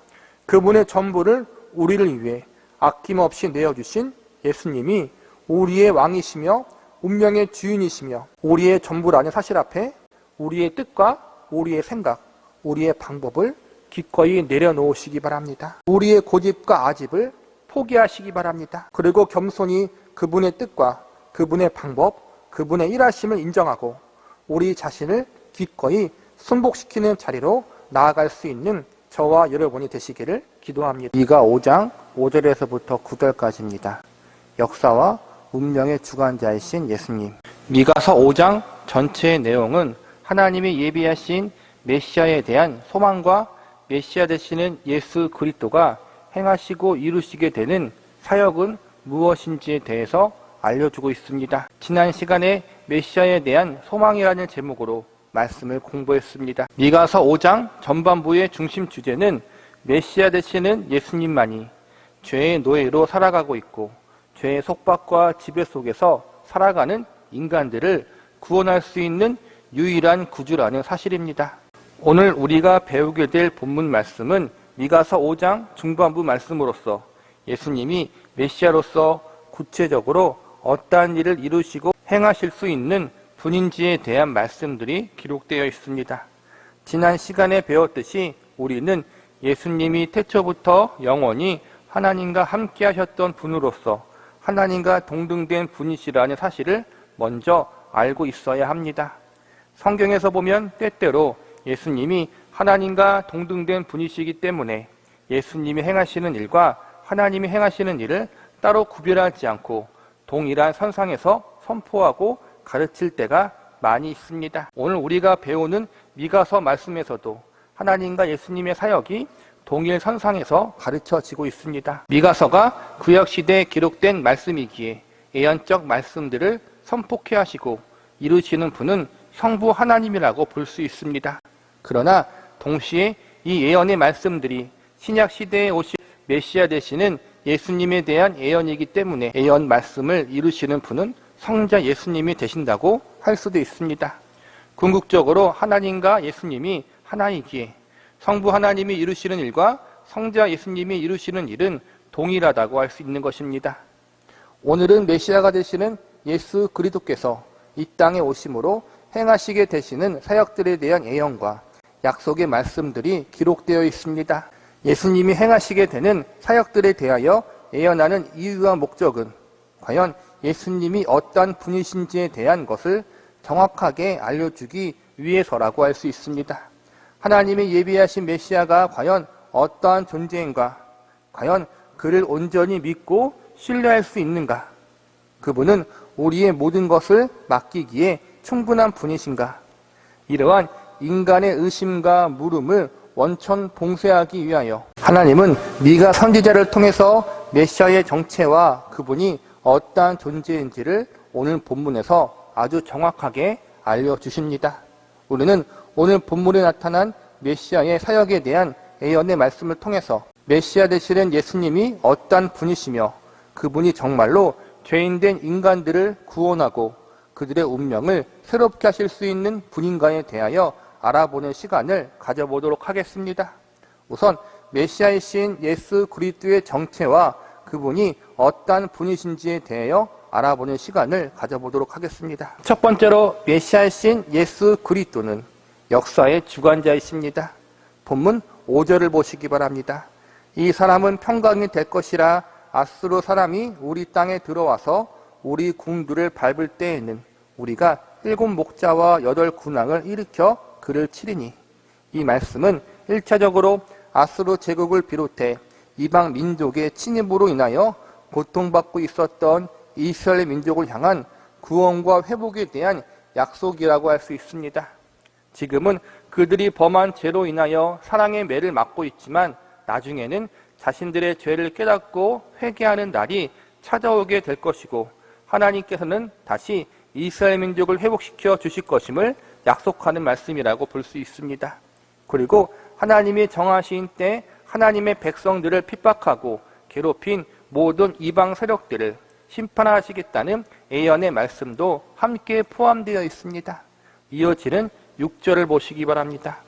그분의 전부를 우리를 위해 아낌없이 내어주신 예수님이 우리의 왕이시며 운명의 주인이시며 우리의 전부라는 사실 앞에 우리의 뜻과 우리의 생각, 우리의 방법을 기꺼이 내려놓으시기 바랍니다. 우리의 고집과 아집을 포기하시기 바랍니다. 그리고 겸손히 그분의 뜻과 그분의 방법, 그분의 일하심을 인정하고 우리 자신을 기꺼이 순복시키는 자리로 나아갈 수 있는 저와 여러분이 되시기를 기도합니다. 미가 5장 5절에서부터 9절까지입니다. 역사와 운명의 주관자이신 예수님. 미가서 5장 전체의 내용은 하나님이 예비하신 메시아에 대한 소망과 메시아 되시는 예수 그리스도가 행하시고 이루시게 되는 사역은 무엇인지에 대해서 알려주고 있습니다. 지난 시간에 메시아에 대한 소망이라는 제목으로 말씀을 공부했습니다. 미가서 5장 전반부의 중심 주제는 메시아 되시는 예수님만이 죄의 노예로 살아가고 있고 죄의 속박과 지배 속에서 살아가는 인간들을 구원할 수 있는 유일한 구주라는 사실입니다. 오늘 우리가 배우게 될 본문 말씀은 미가서 5장 중반부 말씀으로서 예수님이 메시아로서 구체적으로 어떠한 일을 이루시고 행하실 수 있는 분인지에 대한 말씀들이 기록되어 있습니다. 지난 시간에 배웠듯이 우리는 예수님이 태초부터 영원히 하나님과 함께 하셨던 분으로서 하나님과 동등된 분이시라는 사실을 먼저 알고 있어야 합니다. 성경에서 보면 때때로 예수님이 하나님과 동등된 분이시기 때문에 예수님이 행하시는 일과 하나님이 행하시는 일을 따로 구별하지 않고 동일한 선상에서 선포하고 가르칠 때가 많이 있습니다. 오늘 우리가 배우는 미가서 말씀에서도 하나님과 예수님의 사역이 동일 선상에서 가르쳐지고 있습니다. 미가서가 구약시대에 기록된 말씀이기에 예언적 말씀들을 선포케 하시고 이루시는 분은 성부 하나님이라고 볼 수 있습니다. 그러나 동시에 이 예언의 말씀들이 신약시대에 오실 메시아 되시는 예수님에 대한 예언이기 때문에 예언 말씀을 이루시는 분은 성자 예수님이 되신다고 할 수도 있습니다. 궁극적으로 하나님과 예수님이 하나이기에 성부 하나님이 이루시는 일과 성자 예수님이 이루시는 일은 동일하다고 할 수 있는 것입니다. 오늘은 메시아가 되시는 예수 그리스도께서 이 땅에 오심으로 행하시게 되시는 사역들에 대한 예언과 약속의 말씀들이 기록되어 있습니다. 예수님이 행하시게 되는 사역들에 대하여 예언하는 이유와 목적은 과연 예수님이 어떠한 분이신지에 대한 것을 정확하게 알려주기 위해서라고 할 수 있습니다. 하나님이 예비하신 메시아가 과연 어떠한 존재인가, 과연 그를 온전히 믿고 신뢰할 수 있는가, 그분은 우리의 모든 것을 맡기기에 충분한 분이신가, 이러한 인간의 의심과 물음을 원천 봉쇄하기 위하여 하나님은 미가 선지자를 통해서 메시아의 정체와 그분이 어떠한 존재인지를 오늘 본문에서 아주 정확하게 알려주십니다. 우리는 오늘 본문에 나타난 메시아의 사역에 대한 예언의 말씀을 통해서 메시아 되시는 예수님이 어떠한 분이시며 그분이 정말로 죄인된 인간들을 구원하고 그들의 운명을 새롭게 하실 수 있는 분인가에 대하여 알아보는 시간을 가져보도록 하겠습니다. 우선 메시아이신 예수 그리스도의 정체와 그분이 어떠한 분이신지에 대하여 알아보는 시간을 가져보도록 하겠습니다. 첫 번째로 메시아이신 예수 그리스도는 역사의 주관자이십니다. 본문 5절을 보시기 바랍니다. 이 사람은 평강이 될 것이라 아수르 사람이 우리 땅에 들어와서 우리 궁들을 밟을 때에는 우리가 7 목자와 8 군왕을 일으켜 그를 치리니. 이 말씀은 1차적으로 아수르 제국을 비롯해 이방 민족의 침입으로 인하여 고통받고 있었던 이스라엘 민족을 향한 구원과 회복에 대한 약속이라고 할 수 있습니다. 지금은 그들이 범한 죄로 인하여 사랑의 매를 맞고 있지만 나중에는 자신들의 죄를 깨닫고 회개하는 날이 찾아오게 될 것이고 하나님께서는 다시 이스라엘 민족을 회복시켜 주실 것임을 약속하는 말씀이라고 볼 수 있습니다. 그리고 하나님이 정하신 때 하나님의 백성들을 핍박하고 괴롭힌 모든 이방 세력들을 심판하시겠다는 예언의 말씀도 함께 포함되어 있습니다. 이어지는 6절을 보시기 바랍니다.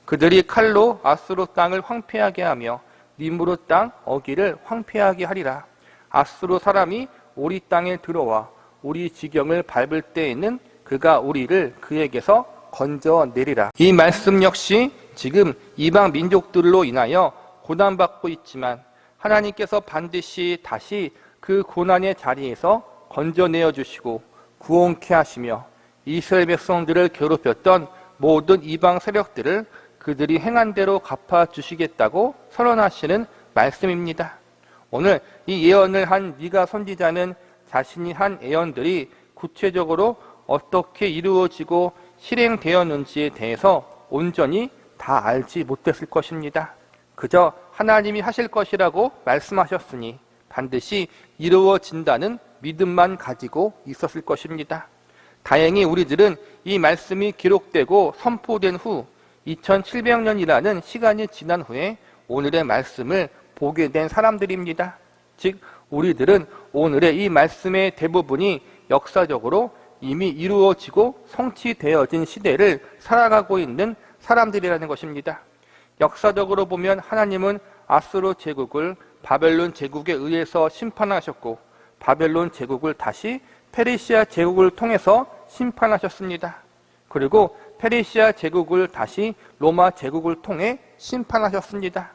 그들이 칼로 아수르 땅을 황폐하게 하며 니무르 땅 어기를 황폐하게 하리라. 아수르 사람이 우리 땅에 들어와 우리 지경을 밟을 때에는 그가 우리를 그에게서 건져내리라. 이 말씀 역시 지금 이방 민족들로 인하여 고난받고 있지만 하나님께서 반드시 다시 그 고난의 자리에서 건져내어 주시고 구원케 하시며 이스라엘 백성들을 괴롭혔던 모든 이방 세력들을 그들이 행한 대로 갚아주시겠다고 선언하시는 말씀입니다. 오늘 이 예언을 한 미가 선지자는 자신이 한 예언들이 구체적으로 어떻게 이루어지고 실행되었는지에 대해서 온전히 다 알지 못했을 것입니다. 그저 하나님이 하실 것이라고 말씀하셨으니 반드시 이루어진다는 믿음만 가지고 있었을 것입니다. 다행히 우리들은 이 말씀이 기록되고 선포된 후 2700년이라는 시간이 지난 후에 오늘의 말씀을 보게 된 사람들입니다. 즉 우리들은 오늘의 이 말씀의 대부분이 역사적으로 이미 이루어지고 성취되어진 시대를 살아가고 있는 사람들이라는 것입니다. 역사적으로 보면 하나님은 아수르 제국을 바벨론 제국에 의해서 심판하셨고 바벨론 제국을 다시 페르시아 제국을 통해서 심판하셨습니다. 그리고 페르시아 제국을 다시 로마 제국을 통해 심판하셨습니다.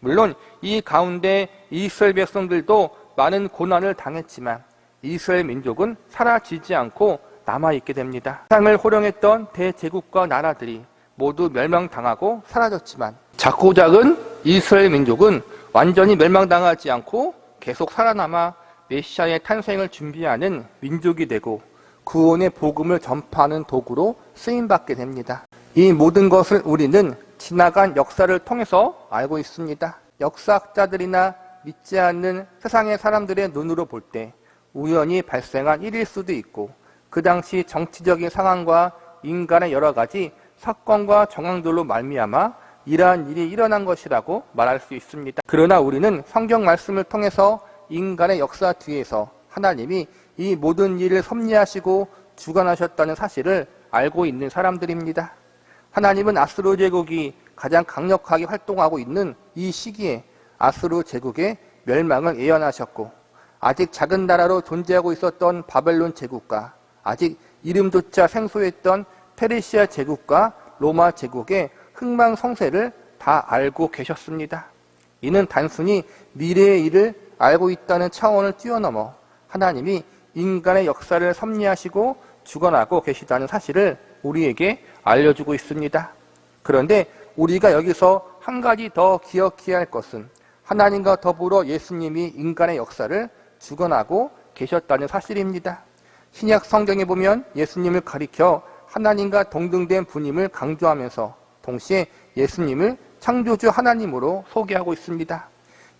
물론 이 가운데 이스라엘 백성들도 많은 고난을 당했지만 이스라엘 민족은 사라지지 않고 남아있게 됩니다. 세상을 호령했던 대제국과 나라들이 모두 멸망당하고 사라졌지만 작고 작은 이스라엘 민족은 완전히 멸망당하지 않고 계속 살아남아 메시아의 탄생을 준비하는 민족이 되고 구원의 복음을 전파하는 도구로 쓰임받게 됩니다. 이 모든 것을 우리는 지나간 역사를 통해서 알고 있습니다. 역사학자들이나 믿지 않는 세상의 사람들의 눈으로 볼 때 우연히 발생한 일일 수도 있고 그 당시 정치적인 상황과 인간의 여러 가지 사건과 정황들로 말미암아 이러한 일이 일어난 것이라고 말할 수 있습니다. 그러나 우리는 성경 말씀을 통해서 인간의 역사 뒤에서 하나님이 이 모든 일을 섭리하시고 주관하셨다는 사실을 알고 있는 사람들입니다. 하나님은 아수르 제국이 가장 강력하게 활동하고 있는 이 시기에 아수르 제국의 멸망을 예언하셨고 아직 작은 나라로 존재하고 있었던 바벨론 제국과 아직 이름조차 생소했던 페르시아 제국과 로마 제국의 흥망성쇠를 다 알고 계셨습니다. 이는 단순히 미래의 일을 알고 있다는 차원을 뛰어넘어 하나님이 인간의 역사를 섭리하시고 주관하고 계시다는 사실을 우리에게 알려주고 있습니다. 그런데 우리가 여기서 한 가지 더 기억해야 할 것은 하나님과 더불어 예수님이 인간의 역사를 주관하고 계셨다는 사실입니다. 신약 성경에 보면 예수님을 가리켜 하나님과 동등된 분임을 강조하면서 동시에 예수님을 창조주 하나님으로 소개하고 있습니다.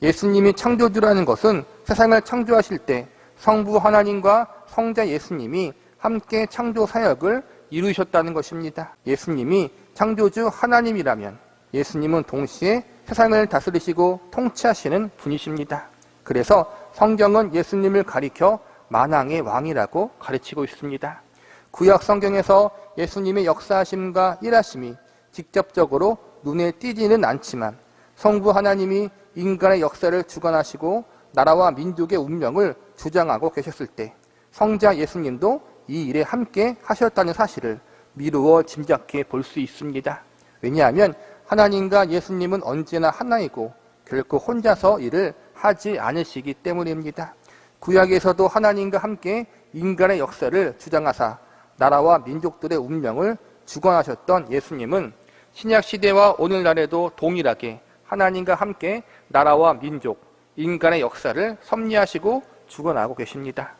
예수님이 창조주라는 것은 세상을 창조하실 때 성부 하나님과 성자 예수님이 함께 창조 사역을 이루셨다는 것입니다. 예수님이 창조주 하나님이라면 예수님은 동시에 세상을 다스리시고 통치하시는 분이십니다. 그래서 성경은 예수님을 가리켜 만왕의 왕이라고 가르치고 있습니다. 구약 성경에서 예수님의 역사하심과 일하심이 직접적으로 눈에 띄지는 않지만 성부 하나님이 인간의 역사를 주관하시고 나라와 민족의 운명을 주장하고 계셨을 때 성자 예수님도 이 일에 함께 하셨다는 사실을 미루어 짐작해 볼 수 있습니다. 왜냐하면 하나님과 예수님은 언제나 하나이고 결코 혼자서 일을 하지 않으시기 때문입니다. 구약에서도 하나님과 함께 인간의 역사를 주장하사 나라와 민족들의 운명을 주관하셨던 예수님은 신약 시대와 오늘날에도 동일하게 하나님과 함께 나라와 민족, 인간의 역사를 섭리하시고 주관하고 계십니다.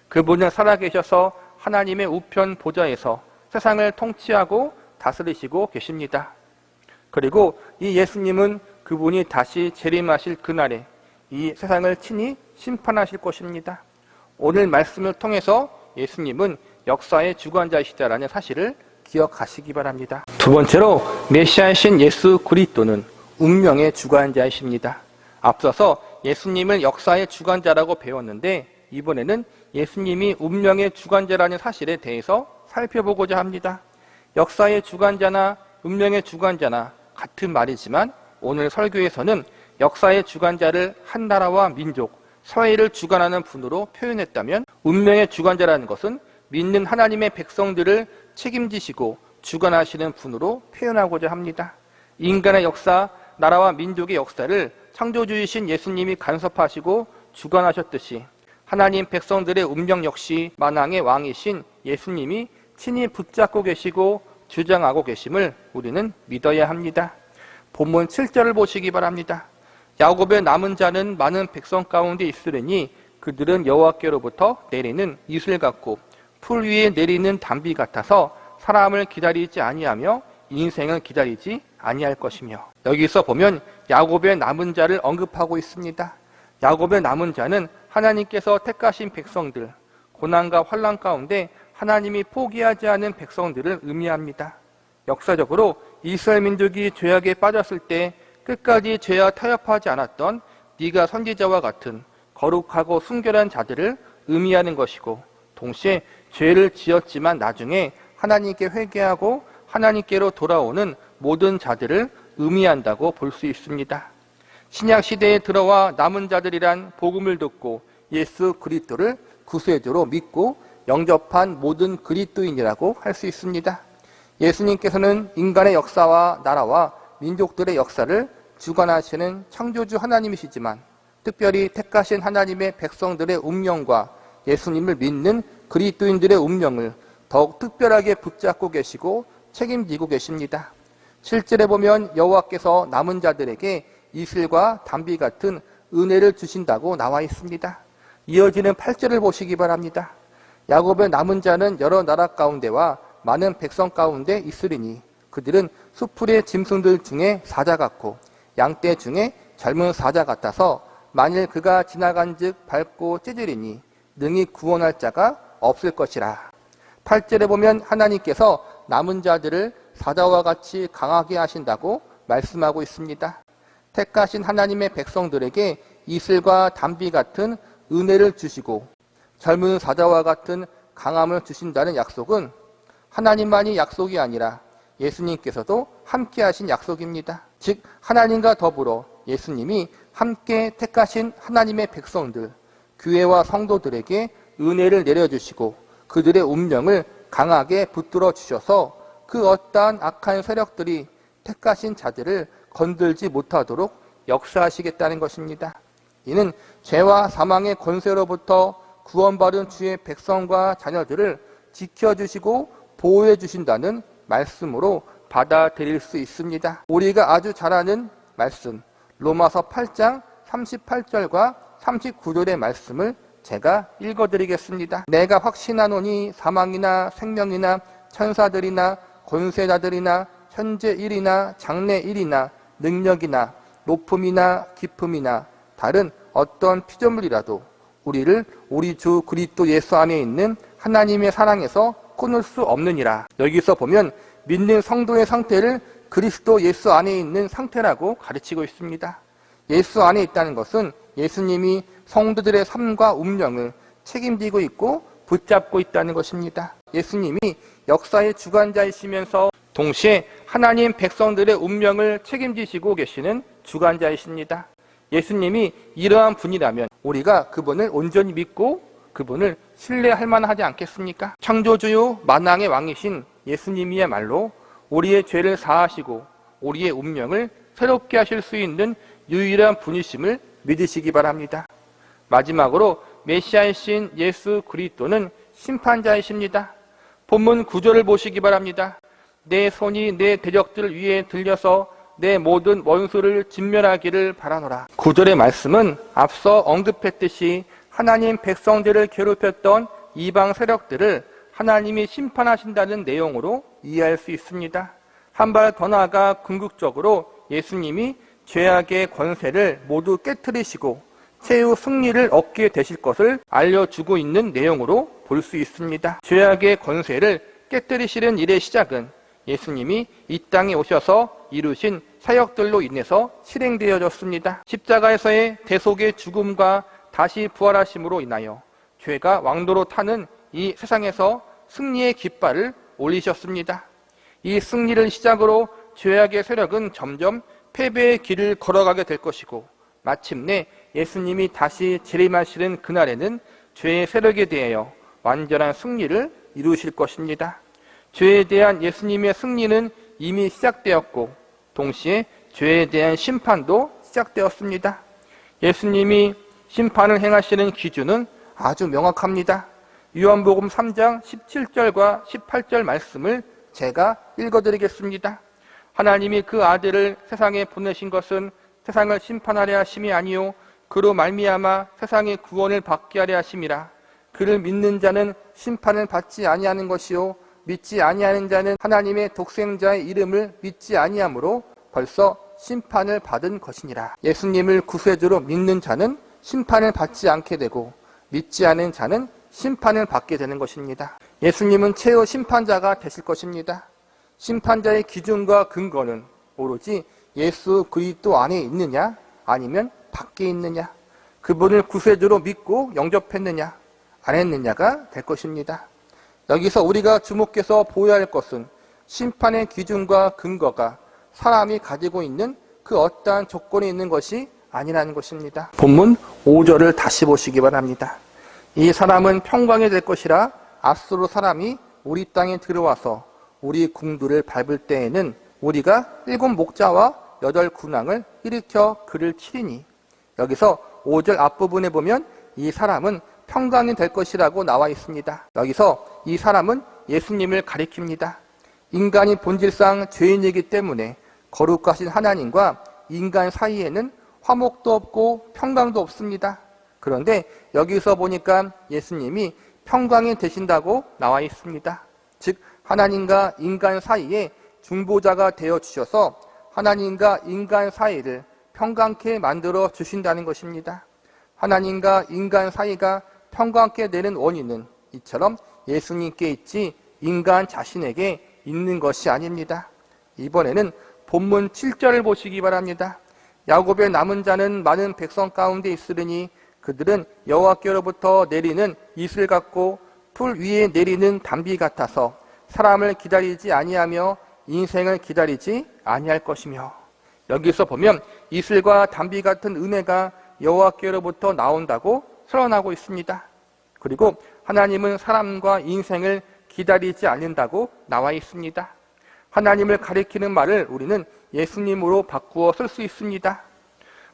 그분은 살아계셔서 하나님의 우편 보좌에서 세상을 통치하고 다스리시고 계십니다. 그리고 이 예수님은 그분이 다시 재림하실 그날에 이 세상을 친히 심판하실 것입니다. 오늘 말씀을 통해서 예수님은 역사의 주관자이시다라는 사실을 기억하시기 바랍니다. 두 번째로 메시아이신 예수 그리스도는 운명의 주관자이십니다. 앞서서 예수님을 역사의 주관자라고 배웠는데 이번에는 예수님이 운명의 주관자라는 사실에 대해서 살펴보고자 합니다. 역사의 주관자나 운명의 주관자나 같은 말이지만 오늘 설교에서는 역사의 주관자를 한 나라와 민족, 사회를 주관하는 분으로 표현했다면 운명의 주관자라는 것은 믿는 하나님의 백성들을 책임지시고 주관하시는 분으로 표현하고자 합니다. 인간의 역사, 나라와 민족의 역사를 창조주이신 예수님이 간섭하시고 주관하셨듯이 하나님 백성들의 운명 역시 만왕의 왕이신 예수님이 친히 붙잡고 계시고 주장하고 계심을 우리는 믿어야 합니다. 본문 7절을 보시기 바랍니다. 야곱의 남은 자는 많은 백성 가운데 있으리니 그들은 여호와께로부터 내리는 이슬 같고 풀 위에 내리는 담비 같아서 사람을 기다리지 아니하며 인생을 기다리지 아니할 것이며. 여기서 보면 야곱의 남은 자를 언급하고 있습니다. 야곱의 남은 자는 하나님께서 택하신 백성들, 고난과 환난 가운데 하나님이 포기하지 않은 백성들을 의미합니다. 역사적으로 이스라엘 민족이 죄악에 빠졌을 때 끝까지 죄와 타협하지 않았던 네가 선지자와 같은 거룩하고 순결한 자들을 의미하는 것이고, 동시에 죄를 지었지만 나중에 하나님께 회개하고 하나님께로 돌아오는 모든 자들을 의미한다고 볼 수 있습니다. 신약 시대에 들어와 남은 자들이란 복음을 듣고 예수 그리스도를 구세주로 믿고 영접한 모든 그리스도인이라고 할 수 있습니다. 예수님께서는 인간의 역사와 나라와 민족들의 역사를 주관하시는 창조주 하나님이시지만 특별히 택하신 하나님의 백성들의 운명과 예수님을 믿는 그리스도인들의 운명을 더욱 특별하게 붙잡고 계시고 책임지고 계십니다. 7절에 보면 여호와께서 남은 자들에게 이슬과 담비 같은 은혜를 주신다고 나와 있습니다. 이어지는 8절을 보시기 바랍니다. 야곱의 남은 자는 여러 나라 가운데와 많은 백성 가운데 있으리니 그들은 수풀의 짐승들 중에 사자 같고 양떼 중에 젊은 사자 같아서 만일 그가 지나간 즉 밟고 찢으리니 능히 구원할 자가 없을 것이라. 8절에 보면 하나님께서 남은 자들을 사자와 같이 강하게 하신다고 말씀하고 있습니다. 택하신 하나님의 백성들에게 이슬과 담비 같은 은혜를 주시고 젊은 사자와 같은 강함을 주신다는 약속은 하나님만이 약속이 아니라 예수님께서도 함께 하신 약속입니다. 즉 하나님과 더불어 예수님이 함께 택하신 하나님의 백성들, 교회와 성도들에게 은혜를 내려주시고 그들의 운명을 강하게 붙들어 주셔서 그 어떠한 악한 세력들이 택하신 자들을 건들지 못하도록 역사하시겠다는 것입니다. 이는 죄와 사망의 권세로부터 구원받은 주의 백성과 자녀들을 지켜주시고 보호해 주신다는 말씀으로 받아들일 수 있습니다. 우리가 아주 잘 아는 말씀, 로마서 8장 38절과 39절의 말씀을 제가 읽어드리겠습니다. 내가 확신하노니 사망이나 생명이나 천사들이나 권세자들이나 현재 일이나 장래 일이나 능력이나 높음이나 깊음이나 다른 어떤 피조물이라도 우리를 우리 주 그리스도 예수 안에 있는 하나님의 사랑에서 끊을 수 없느니라. 여기서 보면 믿는 성도의 상태를 그리스도 예수 안에 있는 상태라고 가르치고 있습니다. 예수 안에 있다는 것은 예수님이 성도들의 삶과 운명을 책임지고 있고 붙잡고 있다는 것입니다. 예수님이 역사의 주관자이시면서 동시에 하나님 백성들의 운명을 책임지시고 계시는 주관자이십니다. 예수님이 이러한 분이라면 우리가 그분을 온전히 믿고 그분을 신뢰할 만하지 않겠습니까? 창조주요 만왕의 왕이신 예수님이야말로 우리의 죄를 사하시고 우리의 운명을 새롭게 하실 수 있는 유일한 분이심을 믿으시기 바랍니다. 마지막으로 메시아이신 예수 그리스도는 심판자이십니다. 본문 9절을 보시기 바랍니다. 내 손이 내 대적들 위에 들려서 내 모든 원수를 진멸하기를 바라노라. 9절의 말씀은 앞서 언급했듯이 하나님 백성들을 괴롭혔던 이방 세력들을 하나님이 심판하신다는 내용으로 이해할 수 있습니다. 한 발 더 나아가 궁극적으로 예수님이 죄악의 권세를 모두 깨트리시고 최후 승리를 얻게 되실 것을 알려주고 있는 내용으로 볼 수 있습니다. 죄악의 권세를 깨트리시는 일의 시작은 예수님이 이 땅에 오셔서 이루신 사역들로 인해서 실행되어졌습니다. 십자가에서의 대속의 죽음과 다시 부활하심으로 인하여 죄가 왕도로 타는 이 세상에서 승리의 깃발을 올리셨습니다. 이 승리를 시작으로 죄악의 세력은 점점 패배의 길을 걸어가게 될 것이고 마침내 예수님이 다시 재림하시는 그날에는 죄의 세력에 대하여 완전한 승리를 이루실 것입니다. 죄에 대한 예수님의 승리는 이미 시작되었고 동시에 죄에 대한 심판도 시작되었습니다. 예수님이 심판을 행하시는 기준은 아주 명확합니다. 요한복음 3장 17절과 18절 말씀을 제가 읽어드리겠습니다. 하나님이 그 아들을 세상에 보내신 것은 세상을 심판하려 하심이 아니요 그로 말미암아 세상의 구원을 받게 하려 하심이라. 그를 믿는 자는 심판을 받지 아니하는 것이요 믿지 아니하는 자는 하나님의 독생자의 이름을 믿지 아니하므로 벌써 심판을 받은 것이니라. 예수님을 구세주로 믿는 자는 심판을 받지 않게 되고 믿지 않은 자는 심판을 받게 되는 것입니다. 예수님은 최후 심판자가 되실 것입니다. 심판자의 기준과 근거는 오로지 예수 그리스도 안에 있느냐 아니면 밖에 있느냐, 그분을 구세주로 믿고 영접했느냐 안 했느냐가 될 것입니다. 여기서 우리가 주목해서 보여야 할 것은 심판의 기준과 근거가 사람이 가지고 있는 그 어떠한 조건이 있는 것이 아니라는 것입니다. 본문 5절을 다시 보시기 바랍니다. 이 사람은 평강이 될 것이라 아수르 사람이 우리 땅에 들어와서 우리 궁들을 밟을 때에는 우리가 7 목자와 8 군왕을 일으켜 그를 치리니, 여기서 5절 앞부분에 보면 이 사람은 평강이 될 것이라고 나와 있습니다. 여기서 이 사람은 예수님을 가리킵니다. 인간이 본질상 죄인이기 때문에 거룩하신 하나님과 인간 사이에는 화목도 없고 평강도 없습니다. 그런데 여기서 보니까 예수님이 평강이 되신다고 나와 있습니다. 즉 하나님과 인간 사이에 중보자가 되어 주셔서 하나님과 인간 사이를 평강케 만들어 주신다는 것입니다. 하나님과 인간 사이가 평강케 되는 원인은 이처럼 예수님께 있지 인간 자신에게 있는 것이 아닙니다. 이번에는 본문 7절을 보시기 바랍니다. 야곱의 남은 자는 많은 백성 가운데 있으리니 그들은 여호와께로부터 내리는 이슬 같고 풀 위에 내리는 담비 같아서 사람을 기다리지 아니하며 인생을 기다리지 아니할 것이며, 여기서 보면 이슬과 담비 같은 은혜가 여호와께로부터 나온다고 선언하고 있습니다. 그리고 하나님은 사람과 인생을 기다리지 않는다고 나와 있습니다. 하나님을 가리키는 말을 우리는 예수님으로 바꾸어 쓸 수 있습니다.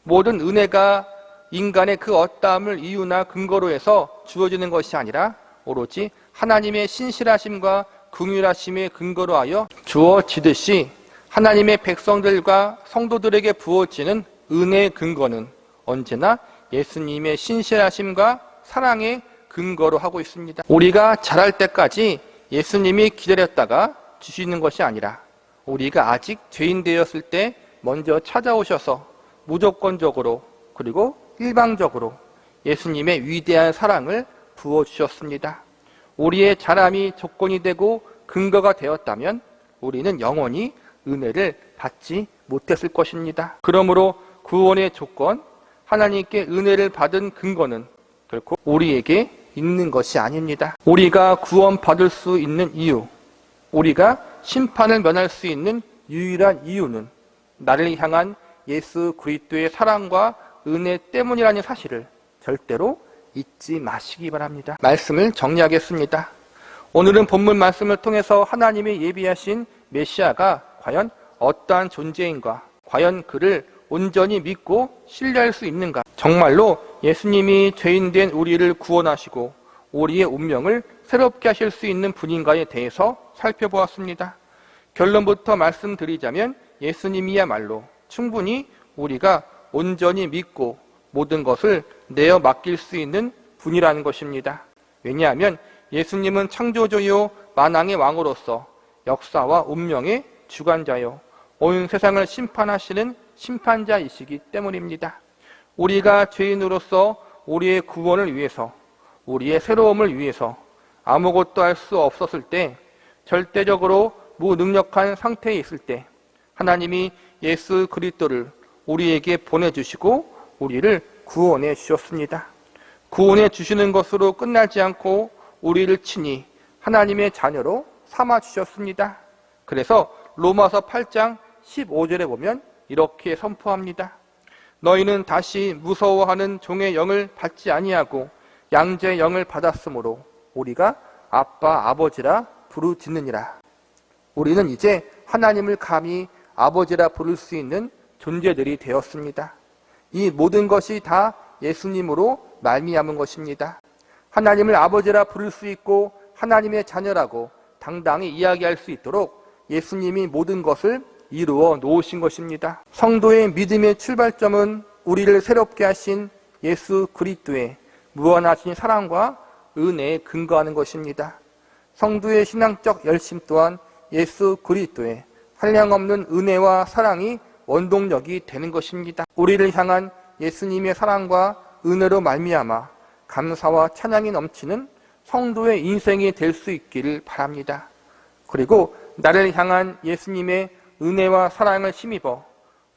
모든 은혜가 인간의 그 어떠함을 이유나 근거로 해서 주어지는 것이 아니라 오로지 하나님의 신실하심과 긍휼하심의 근거로 하여 주어지듯이 하나님의 백성들과 성도들에게 부어지는 은혜의 근거는 언제나 예수님의 신실하심과 사랑의 근거로 하고 있습니다. 우리가 자랄 때까지 예수님이 기다렸다가 주시는 것이 아니라 우리가 아직 죄인 되었을 때 먼저 찾아오셔서 무조건적으로 그리고 일방적으로 예수님의 위대한 사랑을 부어주셨습니다. 우리의 자람이 조건이 되고 근거가 되었다면 우리는 영원히 은혜를 받지 못했을 것입니다. 그러므로 구원의 조건, 하나님께 은혜를 받은 근거는 결코 우리에게 있는 것이 아닙니다. 우리가 구원받을 수 있는 이유, 우리가 심판을 면할 수 있는 유일한 이유는 나를 향한 예수 그리스도의 사랑과 은혜 때문이라는 사실을 절대로 잊지 마시기 바랍니다. 말씀을 정리하겠습니다. 오늘은 본문 말씀을 통해서 하나님이 예비하신 메시아가 과연 어떠한 존재인가, 과연 그를 온전히 믿고 신뢰할 수 있는가, 정말로 예수님이 죄인된 우리를 구원하시고 우리의 운명을 새롭게 하실 수 있는 분인가에 대해서 살펴보았습니다. 결론부터 말씀드리자면 예수님이야말로 충분히 우리가 온전히 믿고 모든 것을 내어 맡길 수 있는 분이라는 것입니다. 왜냐하면 예수님은 창조주요 만왕의 왕으로서 역사와 운명의 주관자요 온 세상을 심판하시는 심판자이시기 때문입니다. 우리가 죄인으로서 우리의 구원을 위해서, 우리의 새로움을 위해서 아무것도 할 수 없었을 때, 절대적으로 무능력한 상태에 있을 때 하나님이 예수 그리스도를 우리에게 보내주시고 우리를 구원해 주셨습니다. 구원해 주시는 것으로 끝나지 않고 우리를 친히 하나님의 자녀로 삼아 주셨습니다. 그래서 로마서 8장 15절에 보면 이렇게 선포합니다. 너희는 다시 무서워하는 종의 영을 받지 아니하고 양자의 영을 받았으므로 우리가 아빠 아버지라 부르짖느니라. 우리는 이제 하나님을 감히 아버지라 부를 수 있는 존재들이 되었습니다. 이 모든 것이 다 예수님으로 말미암은 것입니다. 하나님을 아버지라 부를 수 있고 하나님의 자녀라고 당당히 이야기할 수 있도록 예수님이 모든 것을 이루어 놓으신 것입니다. 성도의 믿음의 출발점은 우리를 새롭게 하신 예수 그리스도의 무한하신 사랑과 은혜에 근거하는 것입니다. 성도의 신앙적 열심 또한 예수 그리스도의 한량없는 은혜와 사랑이 원동력이 되는 것입니다. 우리를 향한 예수님의 사랑과 은혜로 말미암아 감사와 찬양이 넘치는 성도의 인생이 될 수 있기를 바랍니다. 그리고 나를 향한 예수님의 은혜와 사랑을 힘입어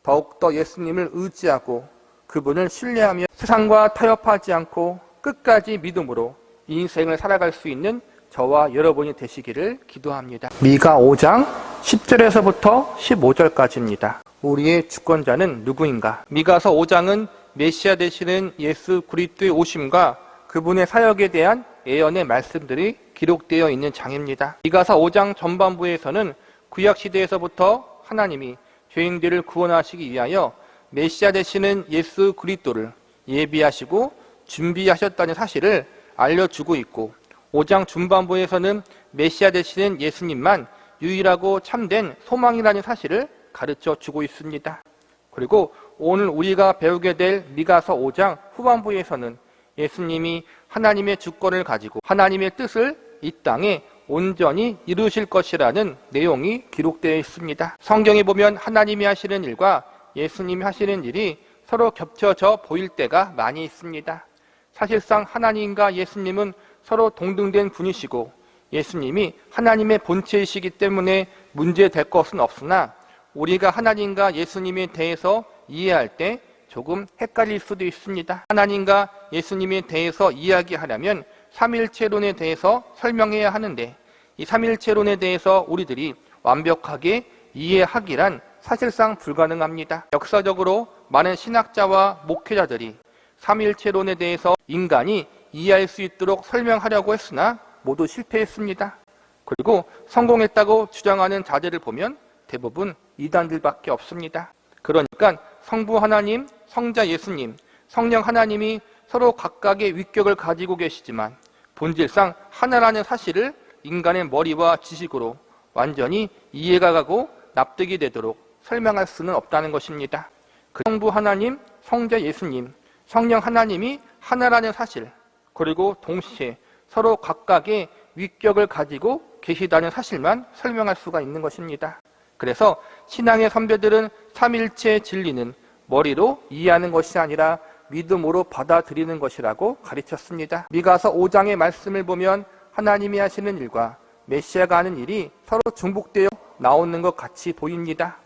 더욱더 예수님을 의지하고 그분을 신뢰하며 세상과 타협하지 않고 끝까지 믿음으로 인생을 살아갈 수 있는 저와 여러분이 되시기를 기도합니다. 미가 5장 10절에서부터 15절까지입니다. 우리의 주권자는 누구인가? 미가서 5장은 메시아 되시는 예수 그리스도의 오심과 그분의 사역에 대한 예언의 말씀들이 기록되어 있는 장입니다. 미가서 5장 전반부에서는 구약시대에서부터 하나님이 죄인들을 구원하시기 위하여 메시아 되시는 예수 그리스도를 예비하시고 준비하셨다는 사실을 알려주고 있고, 5장 중반부에서는 메시아 되시는 예수님만 유일하고 참된 소망이라는 사실을 가르쳐 주고 있습니다. 그리고 오늘 우리가 배우게 될 미가서 5장 후반부에서는 예수님이 하나님의 주권을 가지고 하나님의 뜻을 이 땅에 온전히 이루실 것이라는 내용이 기록되어 있습니다. 성경에 보면 하나님이 하시는 일과 예수님이 하시는 일이 서로 겹쳐져 보일 때가 많이 있습니다. 사실상 하나님과 예수님은 서로 동등된 분이시고 예수님이 하나님의 본체이시기 때문에 문제될 것은 없으나, 우리가 하나님과 예수님에 대해서 이해할 때 조금 헷갈릴 수도 있습니다. 하나님과 예수님에 대해서 이야기하려면 삼일체론에 대해서 설명해야 하는데, 이 삼일체론에 대해서 우리들이 완벽하게 이해하기란 사실상 불가능합니다. 역사적으로 많은 신학자와 목회자들이 삼일체론에 대해서 인간이 이해할 수 있도록 설명하려고 했으나 모두 실패했습니다. 그리고 성공했다고 주장하는 자들을 보면 대부분 이단들밖에 없습니다. 그러니까 성부 하나님, 성자 예수님, 성령 하나님이 서로 각각의 위격을 가지고 계시지만 본질상 하나라는 사실을 인간의 머리와 지식으로 완전히 이해가 가고 납득이 되도록 설명할 수는 없다는 것입니다. 그 성부 하나님, 성자 예수님, 성령 하나님이 하나라는 사실, 그리고 동시에 서로 각각의 위격을 가지고 계시다는 사실만 설명할 수가 있는 것입니다. 그래서 신앙의 선배들은 삼일체 진리는 머리로 이해하는 것이 아니라 믿음으로 받아들이는 것이라고 가르쳤습니다. 미가서 5장의 말씀을 보면 하나님이 하시는 일과 메시아가 하는 일이 서로 중복되어 나오는 것 같이 보입니다.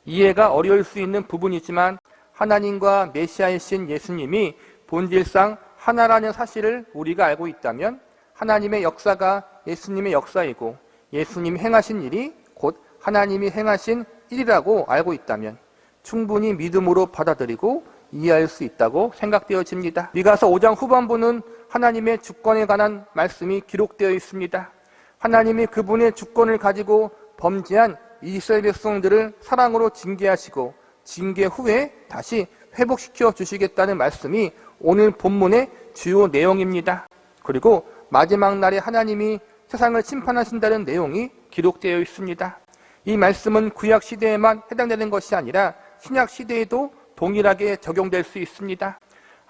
이해가 어려울 수 있는 부분이지만 하나님과 메시아이신 예수님이 본질상 하나라는 사실을 우리가 알고 있다면, 하나님의 역사가 예수님의 역사이고 예수님이 행하신 일이 곧 하나님이 행하신 일이라고 알고 있다면 충분히 믿음으로 받아들이고 이해할 수 있다고 생각되어집니다. 미가서 5장 후반부는 하나님의 주권에 관한 말씀이 기록되어 있습니다. 하나님이 그분의 주권을 가지고 범죄한 이스라엘 백성들을 사랑으로 징계하시고 징계 후에 다시 회복시켜 주시겠다는 말씀이 오늘 본문의 주요 내용입니다. 그리고 마지막 날에 하나님이 세상을 심판하신다는 내용이 기록되어 있습니다. 이 말씀은 구약 시대에만 해당되는 것이 아니라 신약 시대에도 동일하게 적용될 수 있습니다.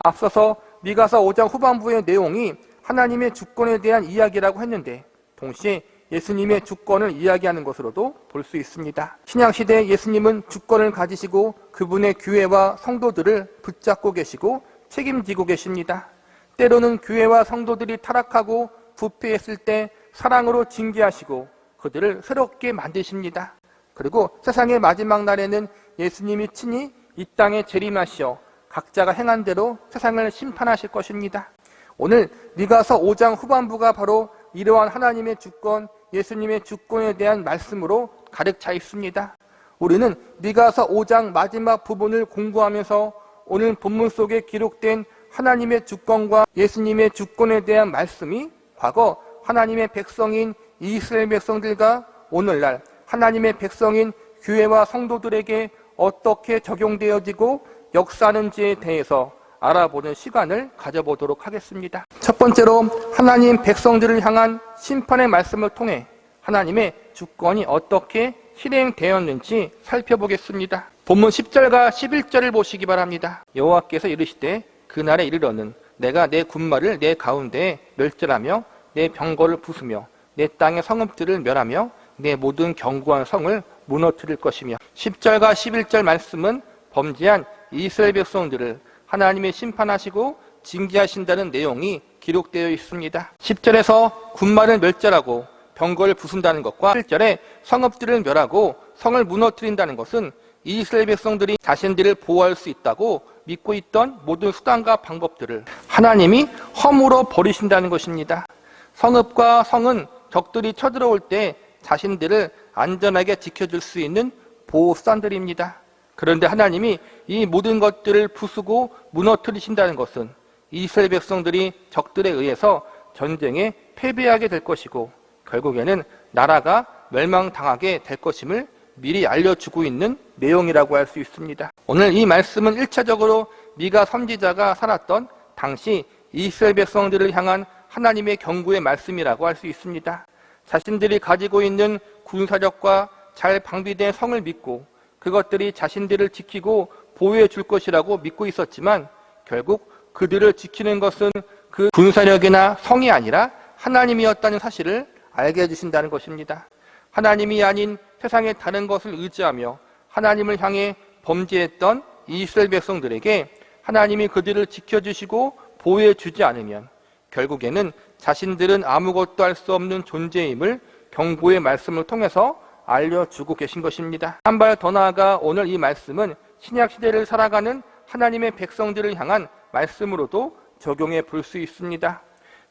앞서서 미가서 5장 후반부의 내용이 하나님의 주권에 대한 이야기라고 했는데 동시에 예수님의 주권을 이야기하는 것으로도 볼 수 있습니다. 신약 시대에 예수님은 주권을 가지시고 그분의 교회와 성도들을 붙잡고 계시고 책임지고 계십니다. 때로는 교회와 성도들이 타락하고 부패했을 때 사랑으로 징계하시고 그들을 새롭게 만드십니다. 그리고 세상의 마지막 날에는 예수님이 친히 이 땅에 재림하시어 각자가 행한 대로 세상을 심판하실 것입니다. 오늘 미가서 5장 후반부가 바로 이러한 하나님의 주권, 예수님의 주권에 대한 말씀으로 가득 차 있습니다. 우리는 미가서 5장 마지막 부분을 공부하면서 오늘 본문 속에 기록된 하나님의 주권과 예수님의 주권에 대한 말씀이 과거 하나님의 백성인 이스라엘 백성들과 오늘날 하나님의 백성인 교회와 성도들에게 어떻게 적용되어지고 역사하는지에 대해서 알아보는 시간을 가져보도록 하겠습니다. 첫 번째로 하나님 백성들을 향한 심판의 말씀을 통해 하나님의 주권이 어떻게 실행되었는지 살펴보겠습니다. 본문 10절과 11절을 보시기 바랍니다. 여호와께서 이르시되 그날에 이르러는 내가 내 군마를 내 가운데에 멸절하며 내 병거를 부수며 내 땅의 성읍들을 멸하며 내 모든 견고한 성을 무너뜨릴 것이며. 10절과 11절 말씀은 범죄한 이스라엘 백성들을 하나님이 심판하시고 징계하신다는 내용이 기록되어 있습니다. 10절에서 군마를 멸절하고 병거를 부순다는 것과 11절에 성읍들을 멸하고 성을 무너뜨린다는 것은 이스라엘 백성들이 자신들을 보호할 수 있다고 믿고 있던 모든 수단과 방법들을 하나님이 허물어 버리신다는 것입니다. 성읍과 성은 적들이 쳐들어올 때 자신들을 안전하게 지켜줄 수 있는 보호수단들입니다. 그런데 하나님이 이 모든 것들을 부수고 무너뜨리신다는 것은 이스라엘 백성들이 적들에 의해서 전쟁에 패배하게 될 것이고 결국에는 나라가 멸망당하게 될 것임을 미리 알려주고 있는 내용이라고 할 수 있습니다. 오늘 이 말씀은 1차적으로 미가 선지자가 살았던 당시 이스라엘 백성들을 향한 하나님의 경고의 말씀이라고 할 수 있습니다. 자신들이 가지고 있는 군사력과 잘 방비된 성을 믿고 그것들이 자신들을 지키고 보호해 줄 것이라고 믿고 있었지만 결국 그들을 지키는 것은 그 군사력이나 성이 아니라 하나님이었다는 사실을 알게 해주신다는 것입니다. 하나님이 아닌 세상의 다른 것을 의지하며 하나님을 향해 범죄했던 이스라엘 백성들에게 하나님이 그들을 지켜주시고 보호해 주지 않으면 결국에는 자신들은 아무것도 할 수 없는 존재임을 경고의 말씀을 통해서 알려주고 계신 것입니다. 한 발 더 나아가 오늘 이 말씀은 신약시대를 살아가는 하나님의 백성들을 향한 말씀으로도 적용해 볼 수 있습니다.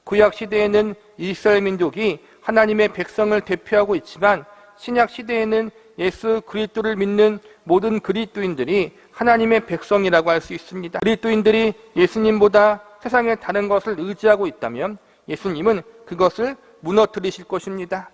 구약시대에는 이스라엘 민족이 하나님의 백성을 대표하고 있지만 신약시대에는 예수 그리스도를 믿는 모든 그리스도인들이 하나님의 백성이라고 할 수 있습니다. 그리스도인들이 예수님보다 세상의 다른 것을 의지하고 있다면 예수님은 그것을 무너뜨리실 것입니다.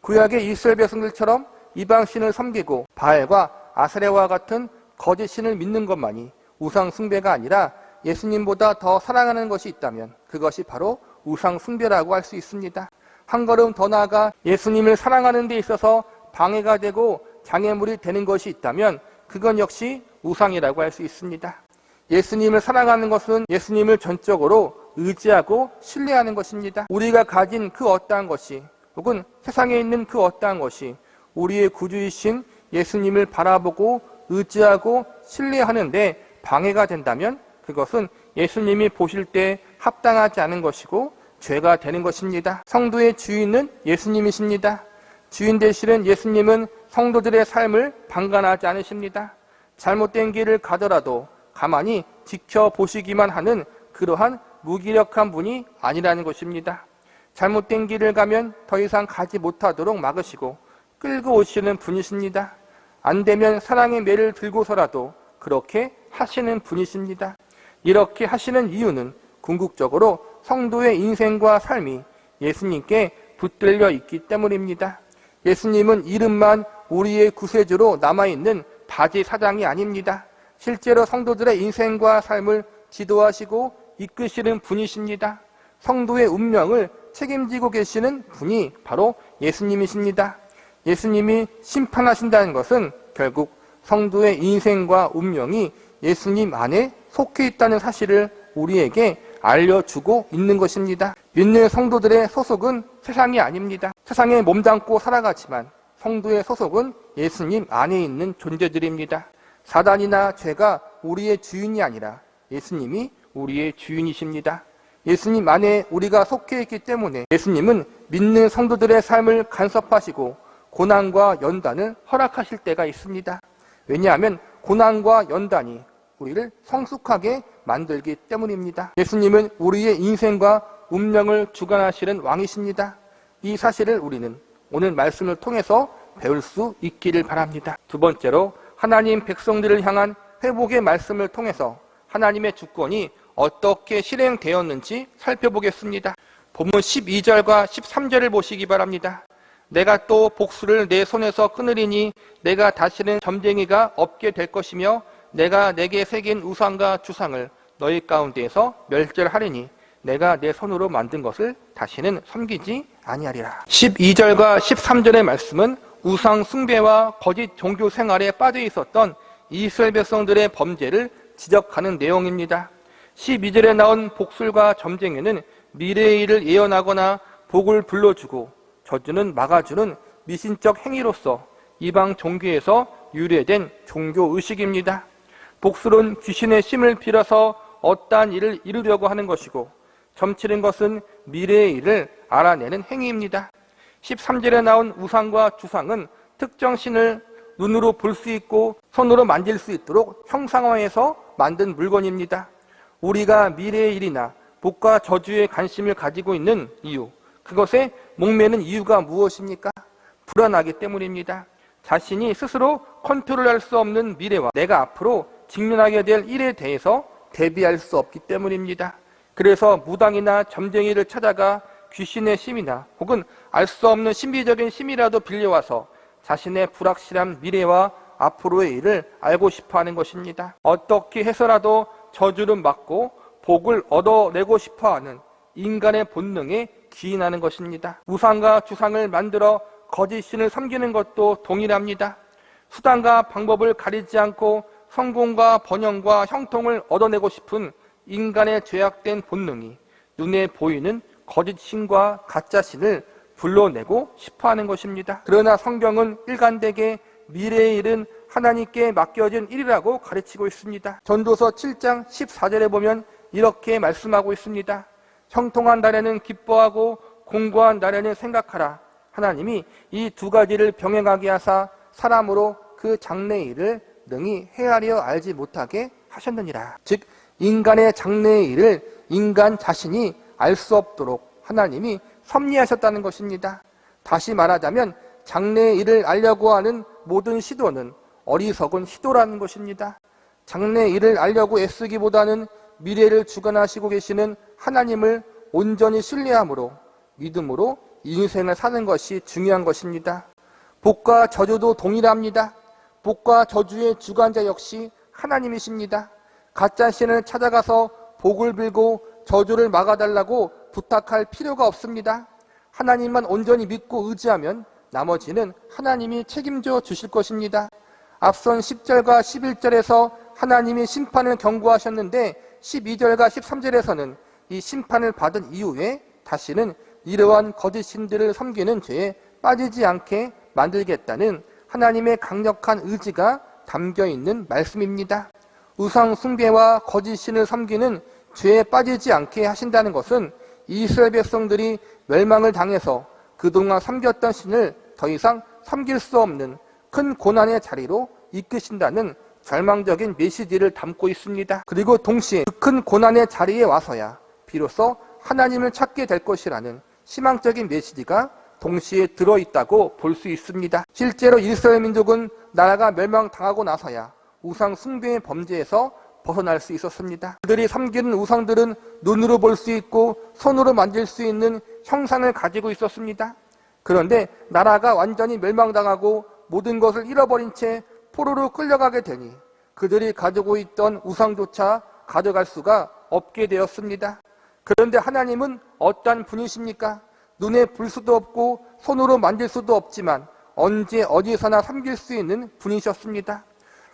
구약의 이스라엘 백성들처럼 이방신을 섬기고 바알과 아세라와 같은 거짓 신을 믿는 것만이 우상 숭배가 아니라 예수님보다 더 사랑하는 것이 있다면 그것이 바로 우상 숭배라고 할 수 있습니다. 한 걸음 더 나아가 예수님을 사랑하는 데 있어서 방해가 되고 장애물이 되는 것이 있다면 그건 역시 우상이라고 할 수 있습니다. 예수님을 사랑하는 것은 예수님을 전적으로 의지하고 신뢰하는 것입니다. 우리가 가진 그 어떠한 것이 혹은 세상에 있는 그 어떠한 것이 우리의 구주이신 예수님을 바라보고 의지하고 신뢰하는데 방해가 된다면 그것은 예수님이 보실 때 합당하지 않은 것이고 죄가 되는 것입니다. 성도의 주인은 예수님이십니다. 주인 되시는 예수님은 성도들의 삶을 방관하지 않으십니다. 잘못된 길을 가더라도 가만히 지켜보시기만 하는 그러한 무기력한 분이 아니라는 것입니다. 잘못된 길을 가면 더 이상 가지 못하도록 막으시고 끌고 오시는 분이십니다. 안 되면 사랑의 매를 들고서라도 그렇게 하시는 분이십니다. 이렇게 하시는 이유는 궁극적으로 성도의 인생과 삶이 예수님께 붙들려 있기 때문입니다. 예수님은 이름만 우리의 구세주로 남아있는 바지 사장이 아닙니다. 실제로 성도들의 인생과 삶을 지도하시고 이끄시는 분이십니다. 성도의 운명을 책임지고 계시는 분이 바로 예수님이십니다. 예수님이 심판하신다는 것은 결국 성도의 인생과 운명이 예수님 안에 속해 있다는 사실을 우리에게 알려주고 있는 것입니다. 믿는 성도들의 소속은 세상이 아닙니다. 세상에 몸담고 살아가지만 성도의 소속은 예수님 안에 있는 존재들입니다. 사단이나 죄가 우리의 주인이 아니라 예수님이 우리의 주인이십니다. 예수님 안에 우리가 속해 있기 때문에 예수님은 믿는 성도들의 삶을 간섭하시고 고난과 연단을 허락하실 때가 있습니다. 왜냐하면 고난과 연단이 우리를 성숙하게 만들기 때문입니다. 예수님은 우리의 인생과 운명을 주관하시는 왕이십니다. 이 사실을 우리는 오늘 말씀을 통해서 배울 수 있기를 바랍니다. 두 번째로 하나님 백성들을 향한 회복의 말씀을 통해서 하나님의 주권이 어떻게 실행되었는지 살펴보겠습니다. 본문 12절과 13절을 보시기 바랍니다. 내가 또 복수를 내 손에서 끊으리니 내가 다시는 점쟁이가 없게 될 것이며 내가 내게 새긴 우상과 주상을 너희 가운데에서 멸절하리니 내가 내 손으로 만든 것을 다시는 섬기지 아니하리라. 12절과 13절의 말씀은 우상 숭배와 거짓 종교 생활에 빠져 있었던 이스라엘 백성들의 범죄를 지적하는 내용입니다. 12절에 나온 복술과 점쟁이는 미래의 일을 예언하거나 복을 불러주고 저주는 막아주는 미신적 행위로서 이방 종교에서 유래된 종교의식입니다. 복술은 귀신의 심을 빌어서 어떠한 일을 이루려고 하는 것이고 점치는 것은 미래의 일을 알아내는 행위입니다. 13절에 나온 우상과 주상은 특정 신을 눈으로 볼 수 있고 손으로 만질 수 있도록 형상화해서 만든 물건입니다. 우리가 미래의 일이나 복과 저주에 관심을 가지고 있는 이유, 그것에 목매는 이유가 무엇입니까? 불안하기 때문입니다. 자신이 스스로 컨트롤할 수 없는 미래와 내가 앞으로 직면하게 될 일에 대해서 대비할 수 없기 때문입니다. 그래서 무당이나 점쟁이를 찾아가 귀신의 심이나 혹은 알 수 없는 신비적인 심이라도 빌려와서 자신의 불확실한 미래와 앞으로의 일을 알고 싶어하는 것입니다. 어떻게 해서라도 저주를 막고 복을 얻어내고 싶어하는 인간의 본능에 기인하는 것입니다. 우상과 주상을 만들어 거짓 신을 섬기는 것도 동일합니다. 수단과 방법을 가리지 않고 성공과 번영과 형통을 얻어내고 싶은 인간의 죄악된 본능이 눈에 보이는 거짓 신과 가짜 신을 불러내고 싶어하는 것입니다. 그러나 성경은 일관되게 미래의 일은 하나님께 맡겨진 일이라고 가르치고 있습니다. 전도서 7장 14절에 보면 이렇게 말씀하고 있습니다. 형통한 날에는 기뻐하고 공고한 날에는 생각하라. 하나님이 이 두 가지를 병행하게 하사 사람으로 그 장래의 일을 능히 헤아려 알지 못하게 하셨느니라. 즉 인간의 장래의 일을 인간 자신이 알 수 없도록 하나님이 섭리하셨다는 것입니다. 다시 말하자면 장래의 일을 알려고 하는 모든 시도는 어리석은 시도라는 것입니다. 장래의 일을 알려고 애쓰기보다는 미래를 주관하시고 계시는 하나님을 온전히 신뢰함으로 믿음으로 인생을 사는 것이 중요한 것입니다. 복과 저주도 동일합니다. 복과 저주의 주관자 역시 하나님이십니다. 가짜 신을 찾아가서 복을 빌고 저주를 막아달라고 부탁할 필요가 없습니다. 하나님만 온전히 믿고 의지하면 나머지는 하나님이 책임져 주실 것입니다. 앞선 10절과 11절에서 하나님이 심판을 경고하셨는데 12절과 13절에서는 이 심판을 받은 이후에 다시는 이러한 거짓 신들을 섬기는 죄에 빠지지 않게 만들겠다는 하나님의 강력한 의지가 담겨 있는 말씀입니다. 우상 숭배와 거짓 신을 섬기는 죄에 빠지지 않게 하신다는 것은 이스라엘 백성들이 멸망을 당해서 그동안 섬겼던 신을 더 이상 섬길 수 없는 큰 고난의 자리로 이끄신다는 절망적인 메시지를 담고 있습니다. 그리고 동시에 그 큰 고난의 자리에 와서야 비로소 하나님을 찾게 될 것이라는 희망적인 메시지가 동시에 들어있다고 볼 수 있습니다. 실제로 이스라엘 민족은 나라가 멸망당하고 나서야 우상 숭배의 범죄에서 벗어날 수 있었습니다. 그들이 섬기는 우상들은 눈으로 볼 수 있고 손으로 만질 수 있는 형상을 가지고 있었습니다. 그런데 나라가 완전히 멸망당하고 모든 것을 잃어버린 채 포로로 끌려가게 되니 그들이 가지고 있던 우상조차 가져갈 수가 없게 되었습니다. 그런데 하나님은 어떠한 분이십니까? 눈에 볼 수도 없고 손으로 만질 수도 없지만 언제 어디서나 섬길 수 있는 분이셨습니다.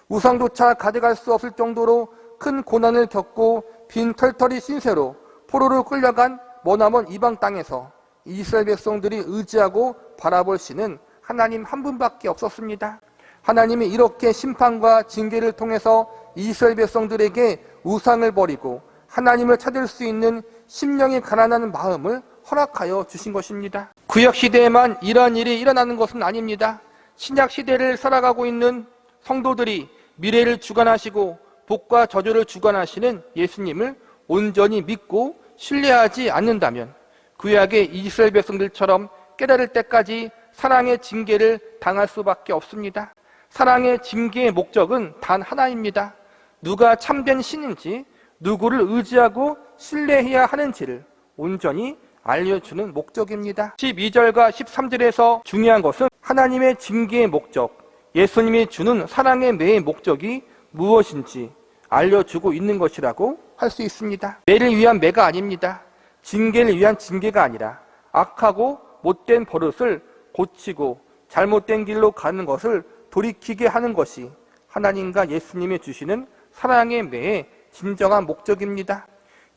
우상조차 가져갈 수 없을 정도로 큰 고난을 겪고 빈 털털이 신세로 포로로 끌려간 머나먼 이방 땅에서 이스라엘 백성들이 의지하고 바라볼 신은 하나님 한 분밖에 없었습니다. 하나님이 이렇게 심판과 징계를 통해서 이스라엘 백성들에게 우상을 버리고 하나님을 찾을 수 있는 심령이 가난한 마음을 허락하여 주신 것입니다. 구약시대에만 이런 일이 일어나는 것은 아닙니다. 신약시대를 살아가고 있는 성도들이 미래를 주관하시고 복과 저주를 주관하시는 예수님을 온전히 믿고 신뢰하지 않는다면 구약의 이스라엘 백성들처럼 깨달을 때까지 사랑의 징계를 당할 수밖에 없습니다. 사랑의 징계의 목적은 단 하나입니다. 누가 참된 신인지 누구를 의지하고 신뢰해야 하는지를 온전히 알려주는 목적입니다. 12절과 13절에서 중요한 것은 하나님의 징계의 목적, 예수님이 주는 사랑의 매의 목적이 무엇인지 알려주고 있는 것이라고 할 수 있습니다. 매를 위한 매가 아닙니다. 징계를 위한 징계가 아니라 악하고 못된 버릇을 고치고 잘못된 길로 가는 것을 돌이키게 하는 것이 하나님과 예수님이 주시는 사랑의 매의 진정한 목적입니다.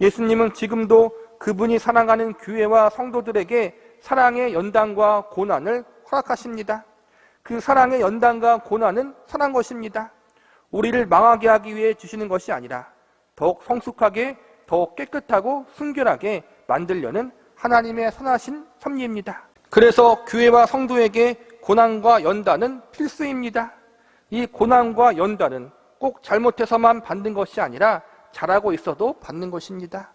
예수님은 지금도 그분이 사랑하는 교회와 성도들에게 사랑의 연단과 고난을 허락하십니다. 그 사랑의 연단과 고난은 선한 것입니다. 우리를 망하게 하기 위해 주시는 것이 아니라 더욱 성숙하게, 더욱 깨끗하고 순결하게 만들려는 하나님의 선하신 섭리입니다. 그래서 교회와 성도에게 고난과 연단은 필수입니다. 이 고난과 연단은 꼭 잘못해서만 받는 것이 아니라 잘하고 있어도 받는 것입니다.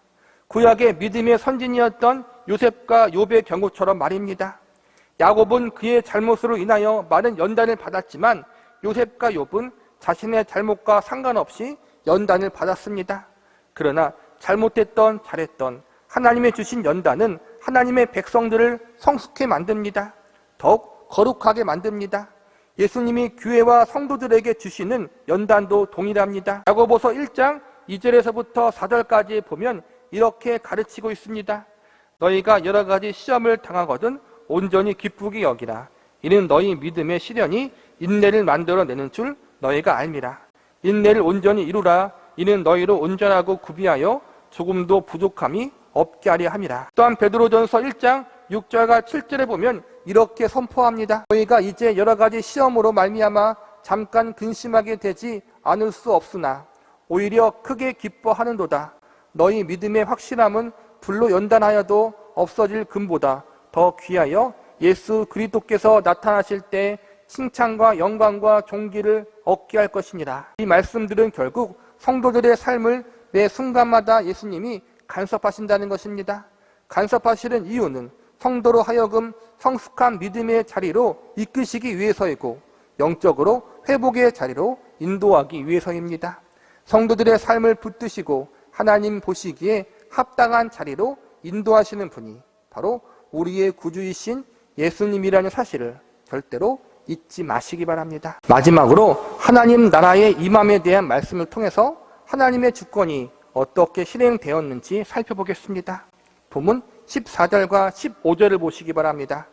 구약의 믿음의 선진이었던 요셉과 욥의 경우처럼 말입니다. 야곱은 그의 잘못으로 인하여 많은 연단을 받았지만 요셉과 욥은 자신의 잘못과 상관없이 연단을 받았습니다. 그러나 잘못됐던 잘했던 하나님의 주신 연단은 하나님의 백성들을 성숙해 만듭니다. 더욱 거룩하게 만듭니다. 예수님이 교회와 성도들에게 주시는 연단도 동일합니다. 야고보서 1장 2절에서부터 4절까지 보면 이렇게 가르치고 있습니다. 너희가 여러 가지 시험을 당하거든 온전히 기쁘게 여기라. 이는 너희 믿음의 시련이 인내를 만들어내는 줄 너희가 알미라. 인내를 온전히 이루라. 이는 너희로 온전하고 구비하여 조금도 부족함이 없게 하려 함이라. 또한 베드로전서 1장 6절과 7절에 보면 이렇게 선포합니다. 너희가 이제 여러 가지 시험으로 말미암아 잠깐 근심하게 되지 않을 수 없으나 오히려 크게 기뻐하는도다. 너희 믿음의 확실함은 불로 연단하여도 없어질 금보다 더 귀하여 예수 그리스도께서 나타나실 때 칭찬과 영광과 존귀를 얻게 할 것이니라. 이 말씀들은 결국 성도들의 삶을 매 순간마다 예수님이 간섭하신다는 것입니다. 간섭하시는 이유는 성도로 하여금 성숙한 믿음의 자리로 이끄시기 위해서이고 영적으로 회복의 자리로 인도하기 위해서입니다. 성도들의 삶을 붙드시고 하나님 보시기에 합당한 자리로 인도하시는 분이 바로 우리의 구주이신 예수님이라는 사실을 절대로 잊지 마시기 바랍니다. 마지막으로 하나님 나라의 임함에 대한 말씀을 통해서 하나님의 주권이 어떻게 실행되었는지 살펴보겠습니다. 본문 14절과 15절을 보시기 바랍니다.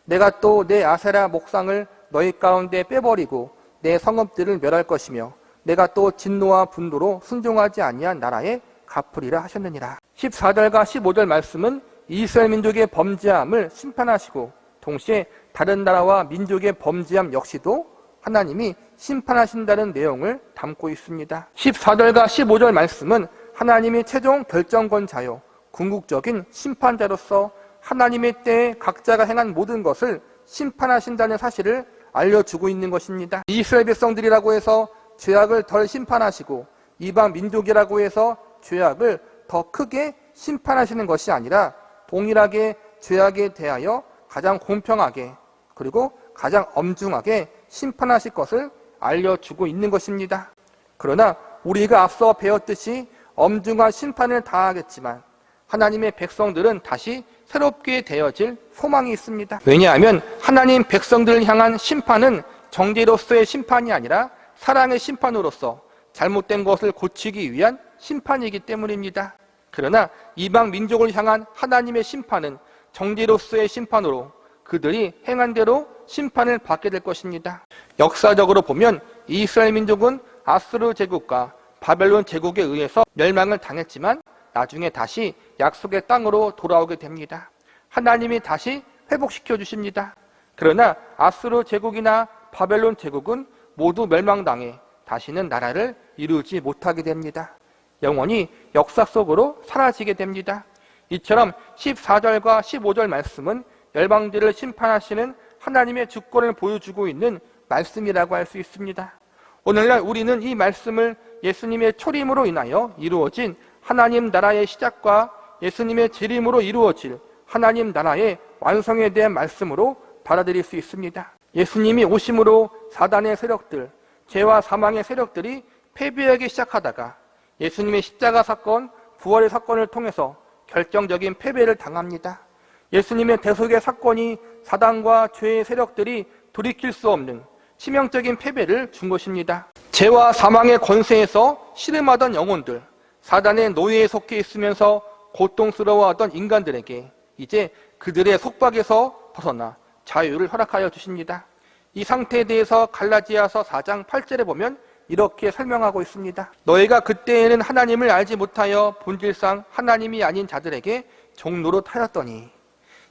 내가 또 내 아세라 목상을 너희 가운데 빼버리고 내 성읍들을 멸할 것이며 내가 또 진노와 분노로 순종하지 아니한 나라에 갚으리라 하셨느니라. 14절과 15절 말씀은 이스라엘 민족의 범죄함을 심판하시고 동시에 다른 나라와 민족의 범죄함 역시도 하나님이 심판하신다는 내용을 담고 있습니다. 14절과 15절 말씀은 하나님이 최종 결정권자요 궁극적인 심판자로서 하나님의 때에 각자가 행한 모든 것을 심판하신다는 사실을 알려주고 있는 것입니다. 이스라엘 백성들이라고 해서 죄악을 덜 심판하시고 이방 민족이라고 해서 죄악을 더 크게 심판하시는 것이 아니라 동일하게 죄악에 대하여 가장 공평하게 그리고 가장 엄중하게 심판하실 것을 알려주고 있는 것입니다. 그러나 우리가 앞서 배웠듯이 엄중한 심판을 당하겠지만 하나님의 백성들은 다시 새롭게 되어질 소망이 있습니다. 왜냐하면 하나님 백성들을 향한 심판은 정죄로서의 심판이 아니라 사랑의 심판으로서 잘못된 것을 고치기 위한 심판이기 때문입니다. 그러나 이방 민족을 향한 하나님의 심판은 정죄로서의 심판으로 그들이 행한 대로 심판을 받게 될 것입니다. 역사적으로 보면 이스라엘 민족은 아수르 제국과 바벨론 제국에 의해서 멸망을 당했지만 나중에 다시 약속의 땅으로 돌아오게 됩니다. 하나님이 다시 회복시켜 주십니다. 그러나 아수르 제국이나 바벨론 제국은 모두 멸망당해 다시는 나라를 이루지 못하게 됩니다. 영원히 역사 속으로 사라지게 됩니다. 이처럼 14절과 15절 말씀은 열방들을 심판하시는 하나님의 주권을 보여주고 있는 말씀이라고 할 수 있습니다. 오늘날 우리는 이 말씀을 예수님의 초림으로 인하여 이루어진 하나님 나라의 시작과 예수님의 재림으로 이루어질 하나님 나라의 완성에 대한 말씀으로 받아들일 수 있습니다. 예수님이 오심으로 사단의 세력들, 죄와 사망의 세력들이 패배하기 시작하다가 예수님의 십자가 사건, 부활의 사건을 통해서 결정적인 패배를 당합니다. 예수님의 대속의 사건이 사단과 죄의 세력들이 돌이킬 수 없는 치명적인 패배를 준 것입니다. 죄와 사망의 권세에서 씨름하던 영혼들, 사단의 노예에 속해 있으면서 고통스러워하던 인간들에게 이제 그들의 속박에서 벗어나 자유를 허락하여 주십니다. 이 상태에 대해서 갈라디아서 4장 8절에 보면 이렇게 설명하고 있습니다. 너희가 그때에는 하나님을 알지 못하여 본질상 하나님이 아닌 자들에게 종노릇하였더니,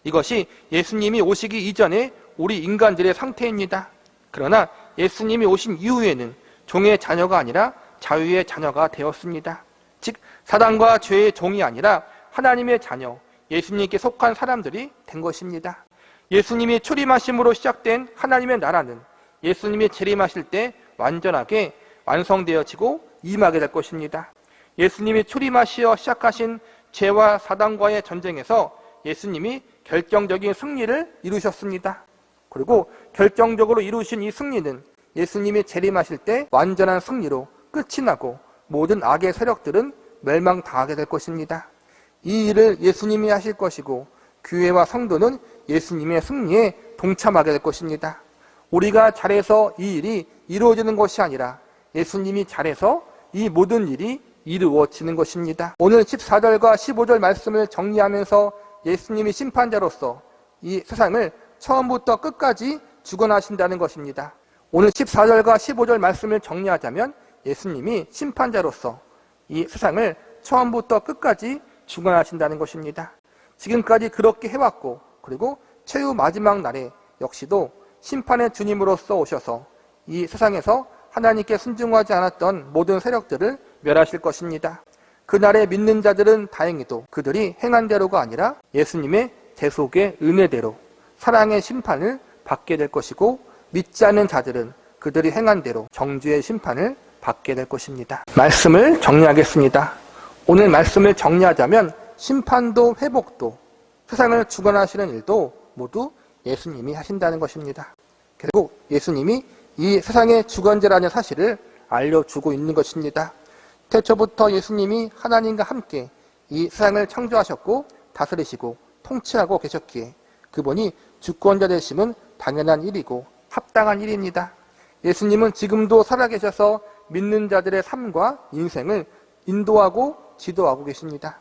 이것이 예수님이 오시기 이전에 우리 인간들의 상태입니다. 그러나 예수님이 오신 이후에는 종의 자녀가 아니라 자유의 자녀가 되었습니다. 즉 사단과 죄의 종이 아니라 하나님의 자녀, 예수님께 속한 사람들이 된 것입니다. 예수님이 출임하심으로 시작된 하나님의 나라는 예수님이 재림하실 때 완전하게 완성되어지고 임하게 될 것입니다. 예수님이 출임하시어 시작하신 죄와 사단과의 전쟁에서 예수님이 결정적인 승리를 이루셨습니다. 그리고 결정적으로 이루신 이 승리는 예수님이 재림하실 때 완전한 승리로 끝이 나고 모든 악의 세력들은 멸망당하게 될 것입니다. 이 일을 예수님이 하실 것이고 교회와 성도는 예수님의 승리에 동참하게 될 것입니다. 우리가 잘해서 이 일이 이루어지는 것이 아니라 예수님이 잘해서 이 모든 일이 이루어지는 것입니다. 오늘 14절과 15절 말씀을 정리하면서 예수님이 심판자로서 이 세상을 처음부터 끝까지 주관하신다는 것입니다. 오늘 14절과 15절 말씀을 정리하자면 예수님이 심판자로서 이 세상을 처음부터 끝까지 주관하신다는 것입니다. 지금까지 그렇게 해왔고 그리고 최후 마지막 날에 역시도 심판의 주님으로서 오셔서 이 세상에서 하나님께 순종하지 않았던 모든 세력들을 멸하실 것입니다. 그날에 믿는 자들은 다행히도 그들이 행한 대로가 아니라 예수님의 대속의 은혜대로 사랑의 심판을 받게 될 것이고 믿지 않는 자들은 그들이 행한 대로 정죄의 심판을 받게 될 것입니다. 말씀을 정리하겠습니다. 오늘 말씀을 정리하자면 심판도 회복도 세상을 주관하시는 일도 모두 예수님이 하신다는 것입니다. 결국 예수님이 이 세상의 주관자라는 사실을 알려주고 있는 것입니다. 태초부터 예수님이 하나님과 함께 이 세상을 창조하셨고 다스리시고 통치하고 계셨기에 그분이 주권자 되심은 당연한 일이고 합당한 일입니다. 예수님은 지금도 살아계셔서 믿는 자들의 삶과 인생을 인도하고 지도하고 계십니다.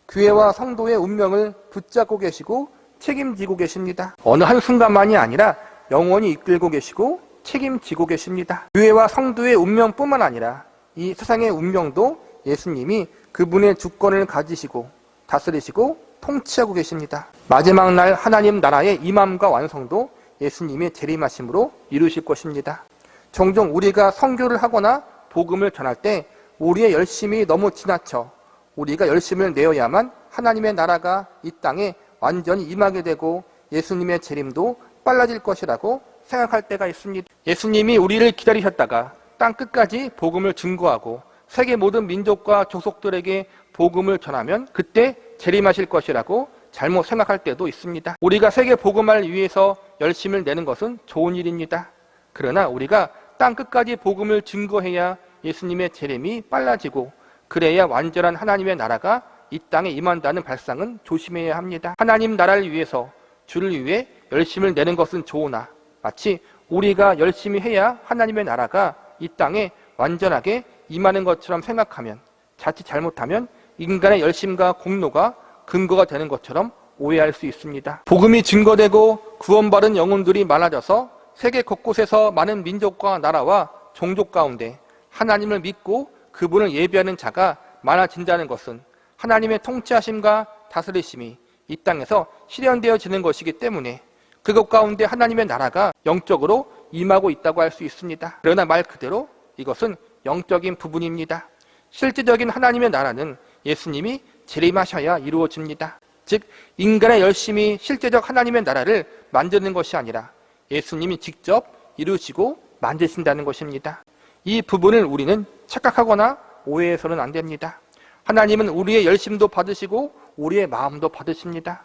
교회와 성도의 운명을 붙잡고 계시고 책임지고 계십니다. 어느 한순간만이 아니라 영원히 이끌고 계시고 책임지고 계십니다. 교회와 성도의 운명뿐만 아니라 이 세상의 운명도 예수님이 그분의 주권을 가지시고 다스리시고 통치하고 계십니다. 마지막 날 하나님 나라의 임함과 완성도 예수님의 재림하심으로 이루실 것입니다. 종종 우리가 선교를 하거나 복음을 전할 때 우리의 열심이 너무 지나쳐 우리가 열심을 내어야만 하나님의 나라가 이 땅에 완전히 임하게 되고 예수님의 재림도 빨라질 것이라고 생각할 때가 있습니다. 예수님이 우리를 기다리셨다가 땅 끝까지 복음을 증거하고 세계 모든 민족과 족속들에게 복음을 전하면 그때 재림하실 것이라고 잘못 생각할 때도 있습니다. 우리가 세계 복음화를 위해서 열심을 내는 것은 좋은 일입니다. 그러나 우리가 땅 끝까지 복음을 증거해야 예수님의 재림이 빨라지고 그래야 완전한 하나님의 나라가 이 땅에 임한다는 발상은 조심해야 합니다. 하나님 나라를 위해서 주를 위해 열심을 내는 것은 좋으나 마치 우리가 열심히 해야 하나님의 나라가 이 땅에 완전하게 임하는 것처럼 생각하면 자칫 잘못하면 인간의 열심과 공로가 근거가 되는 것처럼 오해할 수 있습니다. 복음이 증거되고 구원받은 영혼들이 많아져서 세계 곳곳에서 많은 민족과 나라와 종족 가운데 하나님을 믿고 그분을 예배하는 자가 많아진다는 것은 하나님의 통치하심과 다스리심이 이 땅에서 실현되어지는 것이기 때문에 그것 가운데 하나님의 나라가 영적으로 임하고 있다고 할 수 있습니다. 그러나 말 그대로 이것은 영적인 부분입니다. 실질적인 하나님의 나라는 예수님이 재림하셔야 이루어집니다. 즉 인간의 열심이 실제적 하나님의 나라를 만드는 것이 아니라 예수님이 직접 이루시고 만드신다는 것입니다. 이 부분을 우리는 착각하거나 오해해서는 안 됩니다. 하나님은 우리의 열심도 받으시고 우리의 마음도 받으십니다.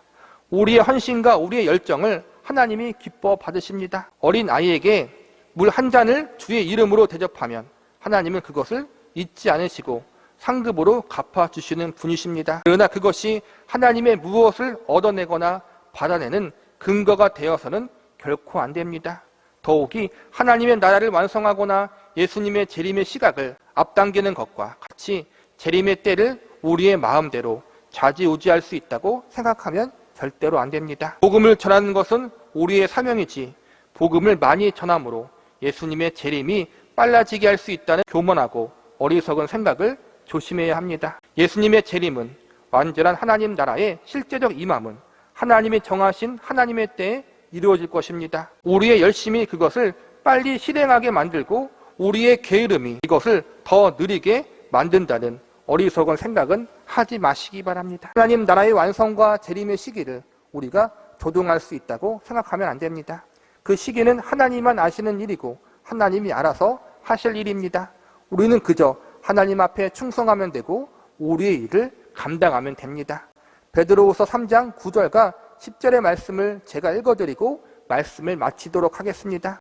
우리의 헌신과 우리의 열정을 하나님이 기뻐 받으십니다. 어린 아이에게 물 한 잔을 주의 이름으로 대접하면 하나님은 그것을 잊지 않으시고 상급으로 갚아주시는 분이십니다. 그러나 그것이 하나님의 무엇을 얻어내거나 받아내는 근거가 되어서는 결코 안 됩니다. 더욱이 하나님의 나라를 완성하거나 예수님의 재림의 시각을 앞당기는 것과 같이 재림의 때를 우리의 마음대로 좌지우지할 수 있다고 생각하면 절대로 안 됩니다. 복음을 전하는 것은 우리의 사명이지 복음을 많이 전함으로 예수님의 재림이 빨라지게 할 수 있다는 교만하고 어리석은 생각을 조심해야 합니다. 예수님의 재림은 완전한 하나님 나라의 실제적 임함은 하나님이 정하신 하나님의 때에 이루어질 것입니다. 우리의 열심이 그것을 빨리 실행하게 만들고 우리의 게으름이 이것을 더 느리게 만든다는 어리석은 생각은 하지 마시기 바랍니다. 하나님 나라의 완성과 재림의 시기를 우리가 조종할 수 있다고 생각하면 안 됩니다. 그 시기는 하나님만 아시는 일이고 하나님이 알아서 하실 일입니다. 우리는 그저 하나님 앞에 충성하면 되고 우리의 일을 감당하면 됩니다. 베드로후서 3장 9절과 10절의 말씀을 제가 읽어드리고 말씀을 마치도록 하겠습니다.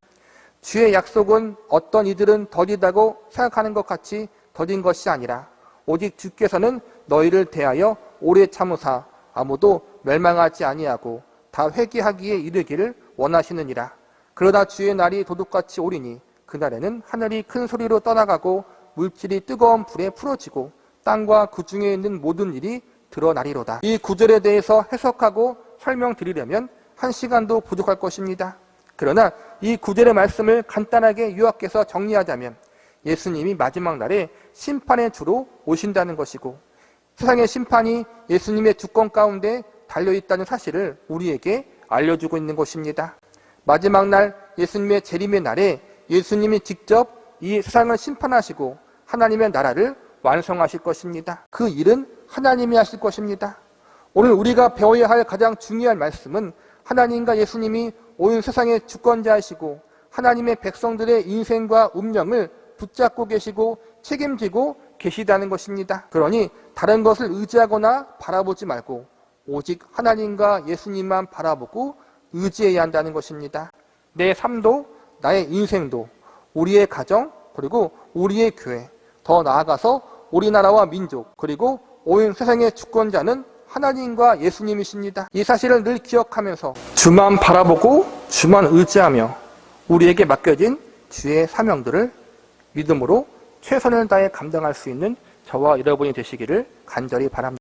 주의 약속은 어떤 이들은 더디다고 생각하는 것 같이 더딘 것이 아니라 오직 주께서는 너희를 대하여 오래 참으사 아무도 멸망하지 아니하고 다 회개하기에 이르기를 원하시느니라. 그러나 주의 날이 도둑같이 오리니 그날에는 하늘이 큰 소리로 떠나가고 물질이 뜨거운 불에 풀어지고 땅과 그 중에 있는 모든 일이 드러나리로다. 이 구절에 대해서 해석하고 설명드리려면 1시간도 부족할 것입니다. 그러나 이 구절의 말씀을 간단하게 요약해서 정리하자면 예수님이 마지막 날에 심판의 주로 오신다는 것이고 세상의 심판이 예수님의 주권 가운데 달려있다는 사실을 우리에게 알려주고 있는 것입니다. 마지막 날 예수님의 재림의 날에 예수님이 직접 이 세상을 심판하시고 하나님의 나라를 완성하실 것입니다. 그 일은 하나님이 하실 것입니다. 오늘 우리가 배워야 할 가장 중요한 말씀은 하나님과 예수님이 온 세상의 주권자이시고 하나님의 백성들의 인생과 운명을 붙잡고 계시고 책임지고 계시다는 것입니다. 그러니 다른 것을 의지하거나 바라보지 말고 오직 하나님과 예수님만 바라보고 의지해야 한다는 것입니다. 내 삶도 나의 인생도 우리의 가정 그리고 우리의 교회 더 나아가서 우리나라와 민족 그리고 온 세상의 주권자는 하나님과 예수님이십니다. 이 사실을 늘 기억하면서 주만 바라보고 주만 의지하며 우리에게 맡겨진 주의 사명들을 믿음으로 최선을 다해 감당할 수 있는 저와 여러분이 되시기를 간절히 바랍니다.